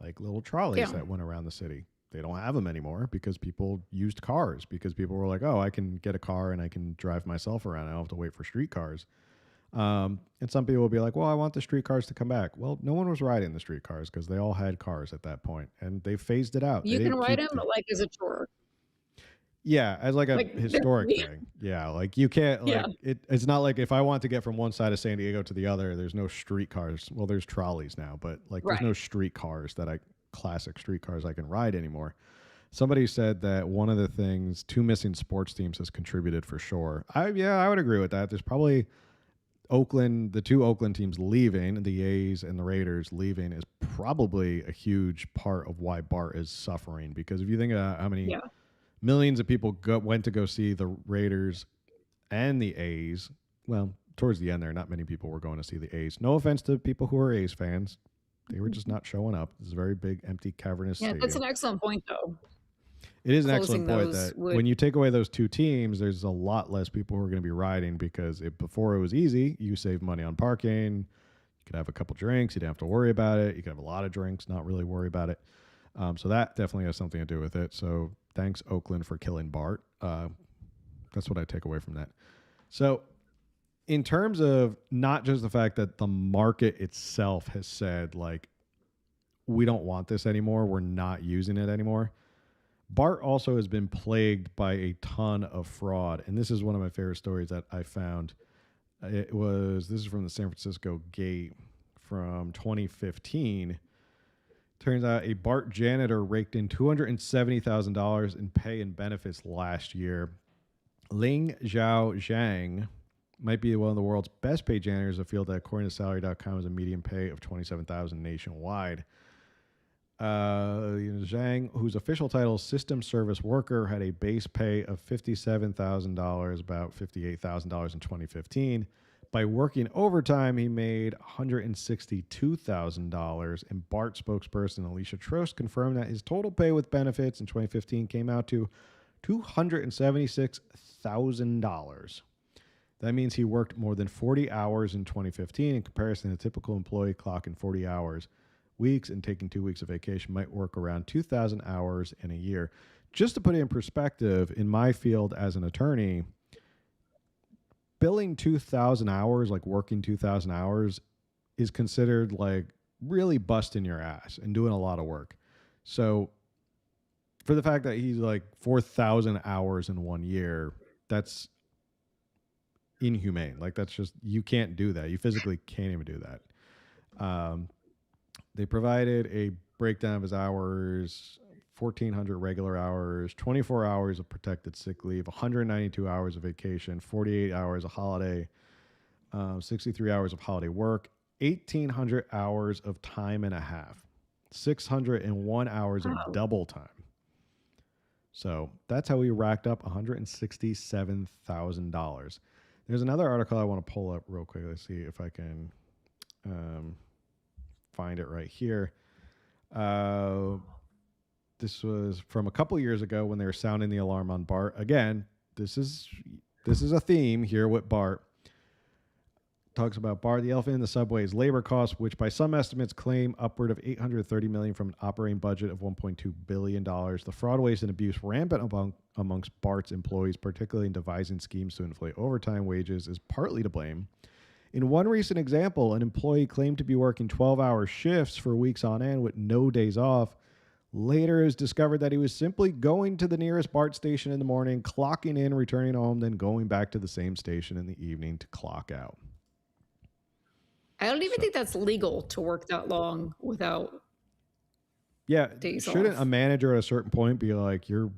like little trolleys that went around the city. They don't have them anymore because people used cars, because people were like, oh, I can get a car and I can drive myself around. I don't have to wait for streetcars. And some people will be like, well, I want the streetcars to come back. Well, no one was riding the streetcars because they all had cars at that point, and they phased it out. You can ride them like as a tour. Yeah, as like a historic thing. Yeah, like you can't, like, it's not like if I want to get from one side of San Diego to the other, there's no streetcars. Well, there's trolleys now, but like there's no streetcars classic streetcars I can ride anymore. Somebody said that one of the things, 2 missing sports teams has contributed for sure. I would agree with that. There's probably the 2 Oakland teams leaving, the A's and the Raiders leaving, is probably a huge part of why BART is suffering. Because if you think about how many millions of people went to go see the Raiders and the A's, well, towards the end there, not many people were going to see the A's. No offense to people who are A's fans. They were just not showing up. It's a very big, empty, cavernous stadium. That's an excellent point, though. It is an excellent point that when you take away those 2 teams, there's a lot less people who are going to be riding, because before it was easy, you save money on parking. You could have a couple drinks. You didn't have to worry about it. You could have a lot of drinks, not really worry about it. So that definitely has something to do with it. So thanks, Oakland, for killing BART. That's what I take away from that. So in terms of not just the fact that the market itself has said, like, we don't want this anymore, we're not using it anymore, BART also has been plagued by a ton of fraud. And this is one of my favorite stories that I found. This is from the San Francisco Gate from 2015. Turns out a BART janitor raked in $270,000 in pay and benefits last year. Ling Zhao Zhang might be one of the world's best paid janitors, a field that, according to salary.com, has a median pay of $27,000 nationwide. Zhang, whose official title is System Service Worker, had a base pay of $57,000, about $58,000 in 2015. By working overtime, he made $162,000. And BART spokesperson Alicia Trost confirmed that his total pay with benefits in 2015 came out to $276,000. That means he worked more than 40 hours in 2015. In comparison, a typical employee clocking 40 hours weeks and taking 2 weeks of vacation might work around 2,000 hours in a year. Just to put it in perspective, in my field as an attorney, billing 2,000 hours, like working 2,000 hours, is considered like really busting your ass and doing a lot of work. So for the fact that he's like 4,000 hours in 1 year, that's inhumane. Like, that's just, you can't do that. You physically can't even do that. They provided a breakdown of his hours: 1,400 regular hours, 24 hours of protected sick leave, 192 hours of vacation, 48 hours of holiday, 63 hours of holiday work, 1,800 hours of time and a half, 601 hours of double time. So that's how we racked up $167,000. There's another article I want to pull up real quick. Let's see if I can find it right here. This was from a couple years ago when they were sounding the alarm on BART. Again, this is a theme here with BART. Talks about BART, the elephant in the subway's labor costs, which by some estimates claim upward of $830 million from an operating budget of $1.2 billion. The fraud, waste, and abuse rampant amongst BART's employees, particularly in devising schemes to inflate overtime wages, is partly to blame. In one recent example, an employee claimed to be working 12-hour shifts for weeks on end with no days off. Later, it was discovered that he was simply going to the nearest BART station in the morning, clocking in, returning home, then going back to the same station in the evening to clock out. I don't even think that's legal to work that long without days shouldn't off. a manager at a certain point be like, you're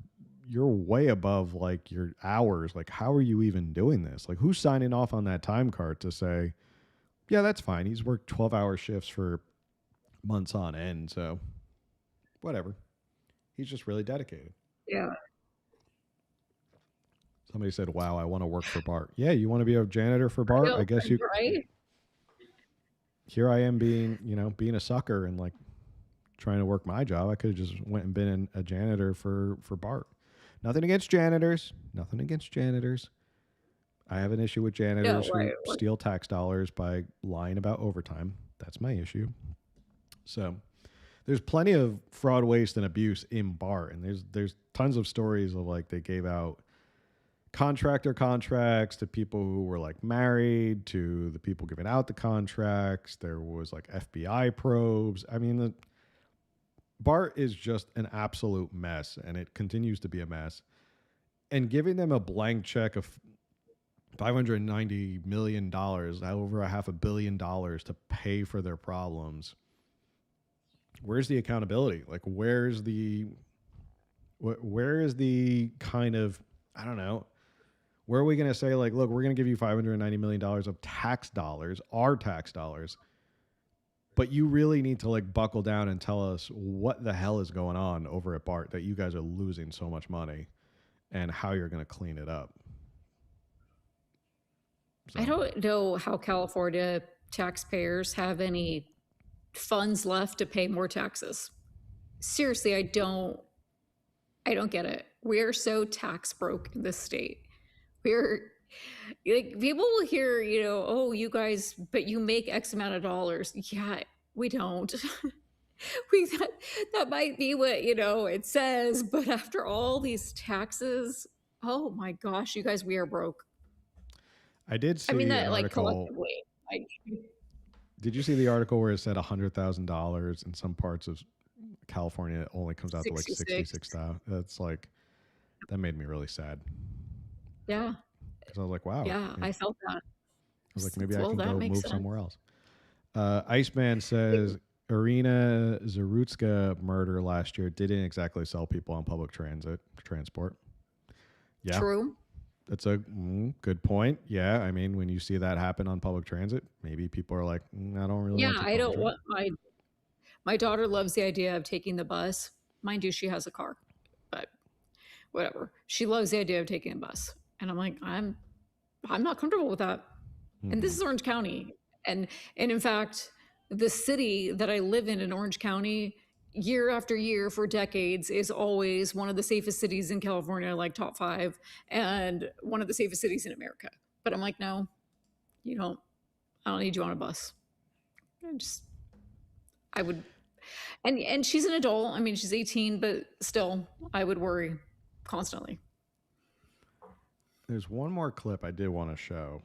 way above like your hours? Like, how are you even doing this? Like, who's signing off on that time card to say, yeah, that's fine, he's worked 12-hour shifts for months on end, so whatever, he's just really dedicated. Yeah. Somebody said, wow, I want to work for BART. Yeah, you want to be a janitor for BART? I guess you, right? Here I am being a sucker and like trying to work my job. I could have just went and been a janitor for BART. Nothing against janitors. I have an issue with janitors who steal tax dollars by lying about overtime. That's my issue. So there's plenty of fraud, waste, and abuse in BART, and there's tons of stories of like they gave out contractor contracts to people who were like married to the people giving out the contracts. There was like FBI probes. I mean, the BART is just an absolute mess, and it continues to be a mess. And giving them a blank check of $590 million, over $500 million to pay for their problems. Where's the accountability? Like, where is the kind of, I don't know, where are we going to say like, look, we're going to give you $590 million of tax dollars, our tax dollars, but you really need to like buckle down and tell us what the hell is going on over at BART that you guys are losing so much money and how you're going to clean it up. So. I don't know how California taxpayers have any funds left to pay more taxes. Seriously, I don't get it. We are so tax broke in this state. We're like, people will hear, oh, you guys, but you make X amount of dollars. Yeah, we don't. That might be what, it says, but after all these taxes, oh my gosh, you guys, we are broke. I did see an article. Like collectively. Did you see the article where it said $100,000 in some parts of California only comes out to like 66,000? That's like, that made me really sad. Yeah. Because I was like, wow. Yeah, I felt that. I was like, maybe I can go move somewhere else. Iceman says Irina Zarutska murder last year didn't exactly sell people on public transport. Yeah. True. That's a good point. Yeah, I mean, when you see that happen on public transit, maybe people are like, I don't really want to. I don't want my daughter loves the idea of taking the bus. Mind you, she has a car, but whatever. She loves the idea of taking a bus. And I'm like, I'm not comfortable with that. And this is Orange County. And in fact, the city that I live in Orange County, year after year for decades, is always one of the safest cities in California, like top 5, and one of the safest cities in America. But I'm like, no, I don't need you on a bus. I would, and she's an adult. I mean, she's 18, but still, I would worry constantly. There's one more clip I did want to show.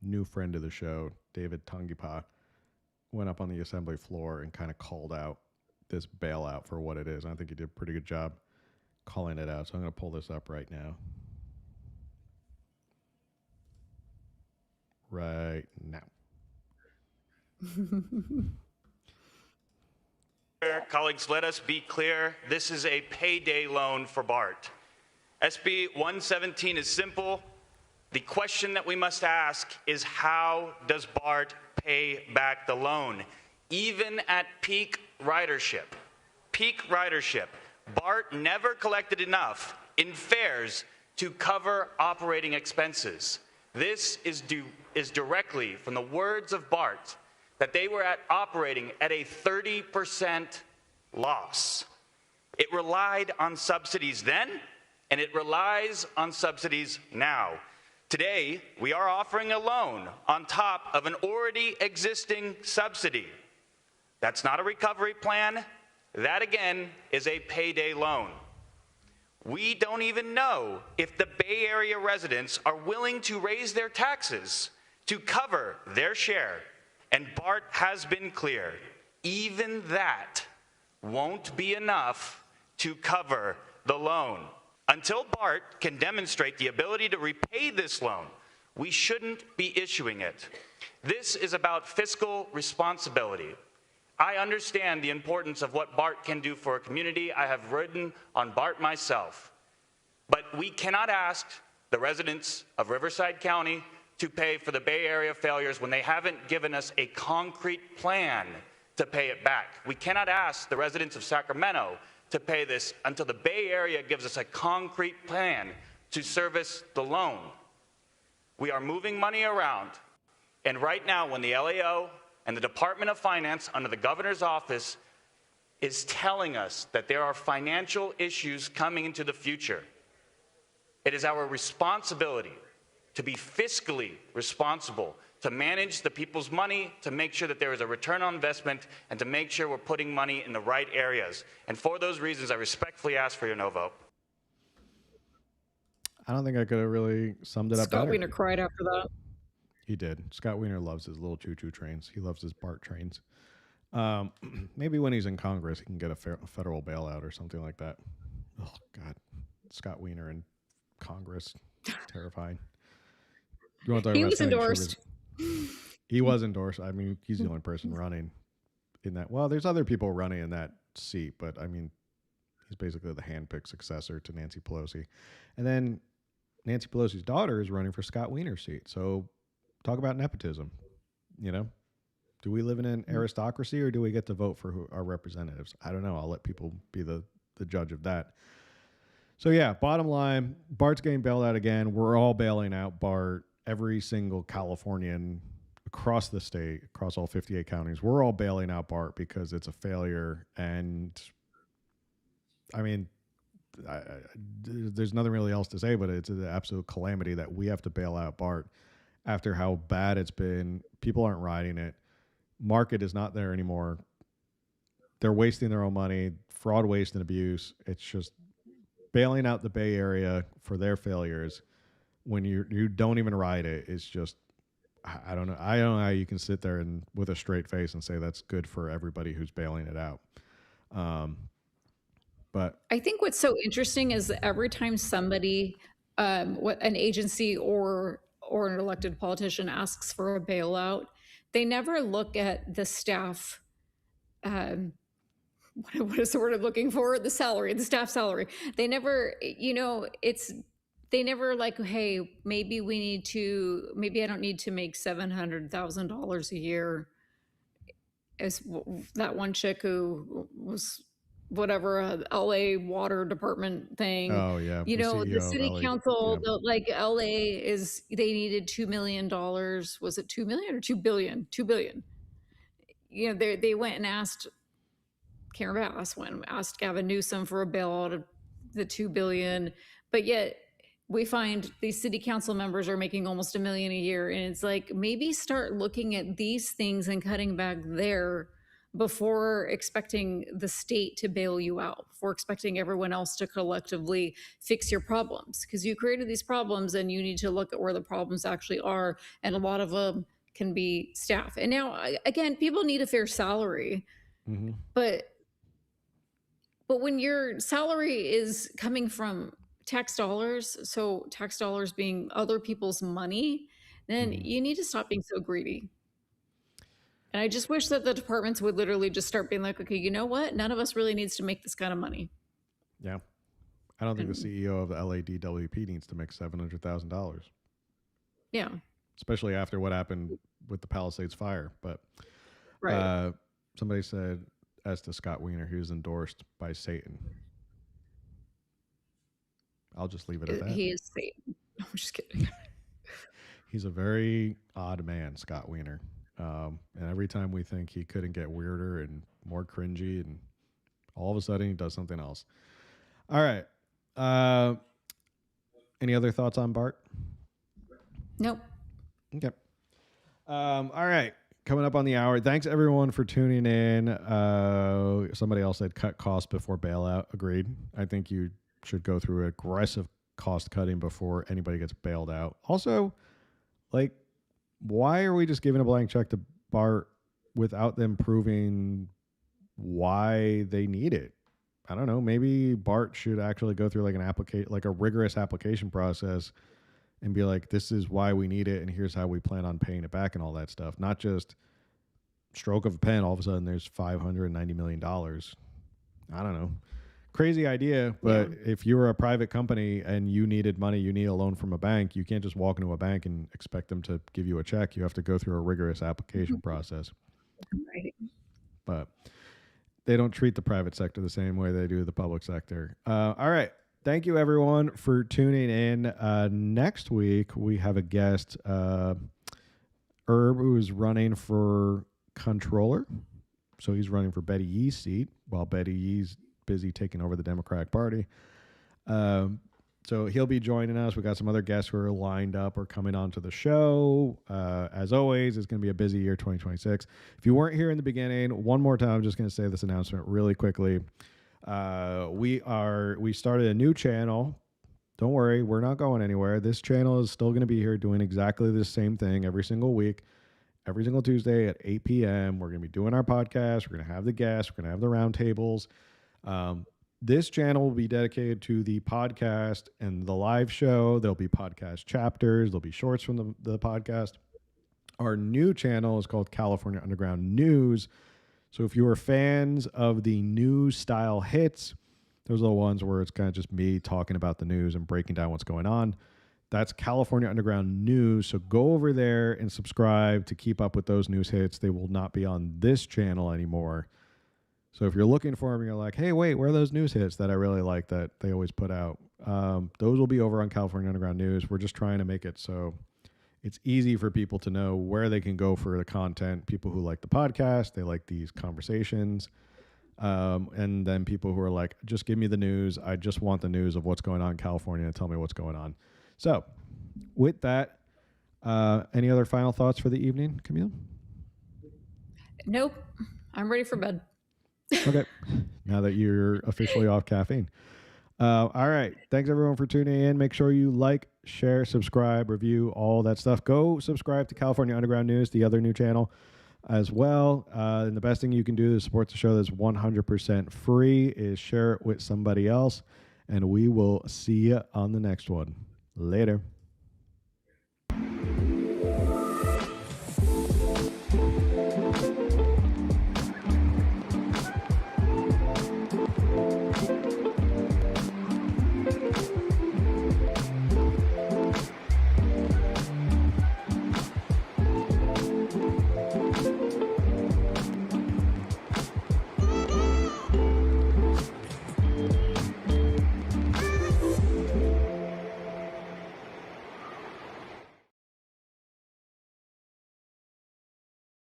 New friend of the show, David Tungipa, went up on the assembly floor and kind of called out this bailout for what it is. I think he did a pretty good job calling it out. So I'm going to pull this up right now. Right now. Colleagues, let us be clear. This is a payday loan for BART. SB 117 is simple. The question that we must ask is, how does BART pay back the loan? Even at peak ridership, BART never collected enough in fares to cover operating expenses. This is directly from the words of BART, that they were operating at a 30% loss. It relied on subsidies then, and it relies on subsidies now. Today, we are offering a loan on top of an already existing subsidy. That's not a recovery plan. That, again, is a payday loan. We don't even know if the Bay Area residents are willing to raise their taxes to cover their share. And BART has been clear, even that won't be enough to cover the loan. Until BART can demonstrate the ability to repay this loan, we shouldn't be issuing it. This is about fiscal responsibility. I understand the importance of what BART can do for a community. I have ridden on BART myself. But we cannot ask the residents of Riverside County to pay for the Bay Area failures when they haven't given us a concrete plan to pay it back. We cannot ask the residents of Sacramento to pay this until the Bay Area gives us a concrete plan to service the loan. We are moving money around, and right now when the LAO and the Department of Finance under the governor's office is telling us that there are financial issues coming into the future, it is our responsibility to be fiscally responsible, to manage the people's money, to make sure that there is a return on investment, and to make sure we're putting money in the right areas. And for those reasons, I respectfully ask for your no vote. I don't think I could have really summed it up better. Scott Wiener cried after that. He did. Scott Wiener loves his little choo-choo trains. He loves his BART trains. Maybe when he's in Congress, he can get a federal bailout or something like that. Oh, God. Scott Wiener in Congress. Terrifying. You want to talk he about was endorsed. He was endorsed. I mean, he's the only person running in that. Well, there's other people running in that seat, but I mean, he's basically the handpicked successor to Nancy Pelosi. And then Nancy Pelosi's daughter is running for Scott Wiener's seat. So talk about nepotism. Do we live in an aristocracy, or do we get to vote for our representatives? I don't know. I'll let people be the judge of that. So yeah, bottom line, BART's getting bailed out again. We're all bailing out BART. Every single Californian across the state, across all 58 counties, we're all bailing out BART because it's a failure. And I mean, there's nothing really else to say, but it's an absolute calamity that we have to bail out BART after how bad it's been. People aren't riding it. Market is not there anymore. They're wasting their own money, fraud, waste, and abuse. It's just bailing out the Bay Area for their failures when you don't even ride it. It's just, I don't know how you can sit there and with a straight face and say that's good for everybody who's bailing it out. But I think what's so interesting is that every time somebody, an agency or an elected politician asks for a bailout, they never look at the staff. What is the word I'm looking for? The staff salary. They never, they never like, hey, maybe I don't need to make $700,000 a year. As that one chick who was whatever LA water department thing. Oh yeah, You the know, the CEO of city LA. council, Yeah. like LA they needed $2 million. Was it 2 million or 2 billion? 2 billion. You know, they went and asked Karen Bass asked Gavin Newsom for a bailout of the 2 billion, but yet we find these city council members are making almost $1 million a year, and it's like maybe start looking at these things and cutting back there before expecting the state to bail you out, before expecting everyone else to collectively fix your problems, because you created these problems and you need to look at where the problems actually are, and a lot of them can be staff. And now again, people need a fair salary, Mm-hmm. but when your salary is coming from tax dollars, so tax dollars being other people's money, then you need to stop being so greedy. And I just wish that the departments would literally just start being like, okay, you know what? None of us really needs to make this kind of money. Yeah. I don't think the CEO of the LADWP needs to make $700,000. Yeah. Especially after what happened with the Palisades fire. But Right. somebody said, as to Scott Wiener, he was endorsed by Satan. I'll just leave it at that. He is Satan. I'm just kidding. He's a very odd man, Scott Wiener. And every time we think he couldn't get weirder and more cringy, and all of a sudden he does something else. All right. Any other thoughts on BART? Nope. Okay. All right. Coming up on the hour. Thanks everyone for tuning in. Somebody else said cut costs before bailout. Agreed. I think you should go through aggressive cost cutting before anybody gets bailed out. Also, like, why are we just giving a blank check to BART without them proving why they need it? I don't know. Maybe BART should actually go through like a rigorous application process and be like, this is why we need it, and here's how we plan on paying it back and all that stuff. Not just stroke of a pen, all of a sudden there's $590 million. I don't know. Crazy idea, but if you were a private company and you needed money, you need a loan from a bank, you can't just walk into a bank and expect them to give you a check. You have to go through a rigorous application process. Right. But they don't treat the private sector the same way they do the public sector. All right. Thank you, everyone, for tuning in. Next week, we have a guest, Herb, who is running for controller. So he's running for Betty Yee's seat while Betty Yee's busy taking over the Democratic Party. So he'll be joining us. We got some other guests who are lined up or coming onto the show. As always, it's going to be a busy year, 2026. If you weren't here in the beginning, one more time, I'm just going to say this announcement really quickly. We started a new channel. Don't worry, we're not going anywhere. This channel is still going to be here doing exactly the same thing every single week, every single Tuesday at 8 p.m. We're going to be doing our podcast. We're going to have the guests. We're going to have the roundtables. This channel will be dedicated to the podcast and the live show. There'll be podcast chapters. There'll be shorts from the podcast. Our new channel is called California Underground News. So if you are fans of the news style hits, those are the ones where it's kind of just me talking about the news and breaking down what's going on. That's California Underground News. So go over there and subscribe to keep up with those news hits. They will not be on this channel anymore. So if you're looking for them, you're like, hey, wait, where are those news hits that I really like that they always put out? Those will be over on California Underground News. We're just trying to make it so it's easy for people to know where they can go for the content. People who like the podcast, they like these conversations. And then people who are like, just give me the news. I just want the news of what's going on in California and tell me what's going on. So with that, any other final thoughts for the evening, Camille? Nope. I'm ready for bed. Okay. Now that you're officially off caffeine. All right. Thanks everyone for tuning in. Make sure you like, share, subscribe, review, all that stuff. Go subscribe to California Underground News, the other new channel as well. And the best thing you can do to support the show that's 100% free is share it with somebody else. And we will see you on the next one. Later.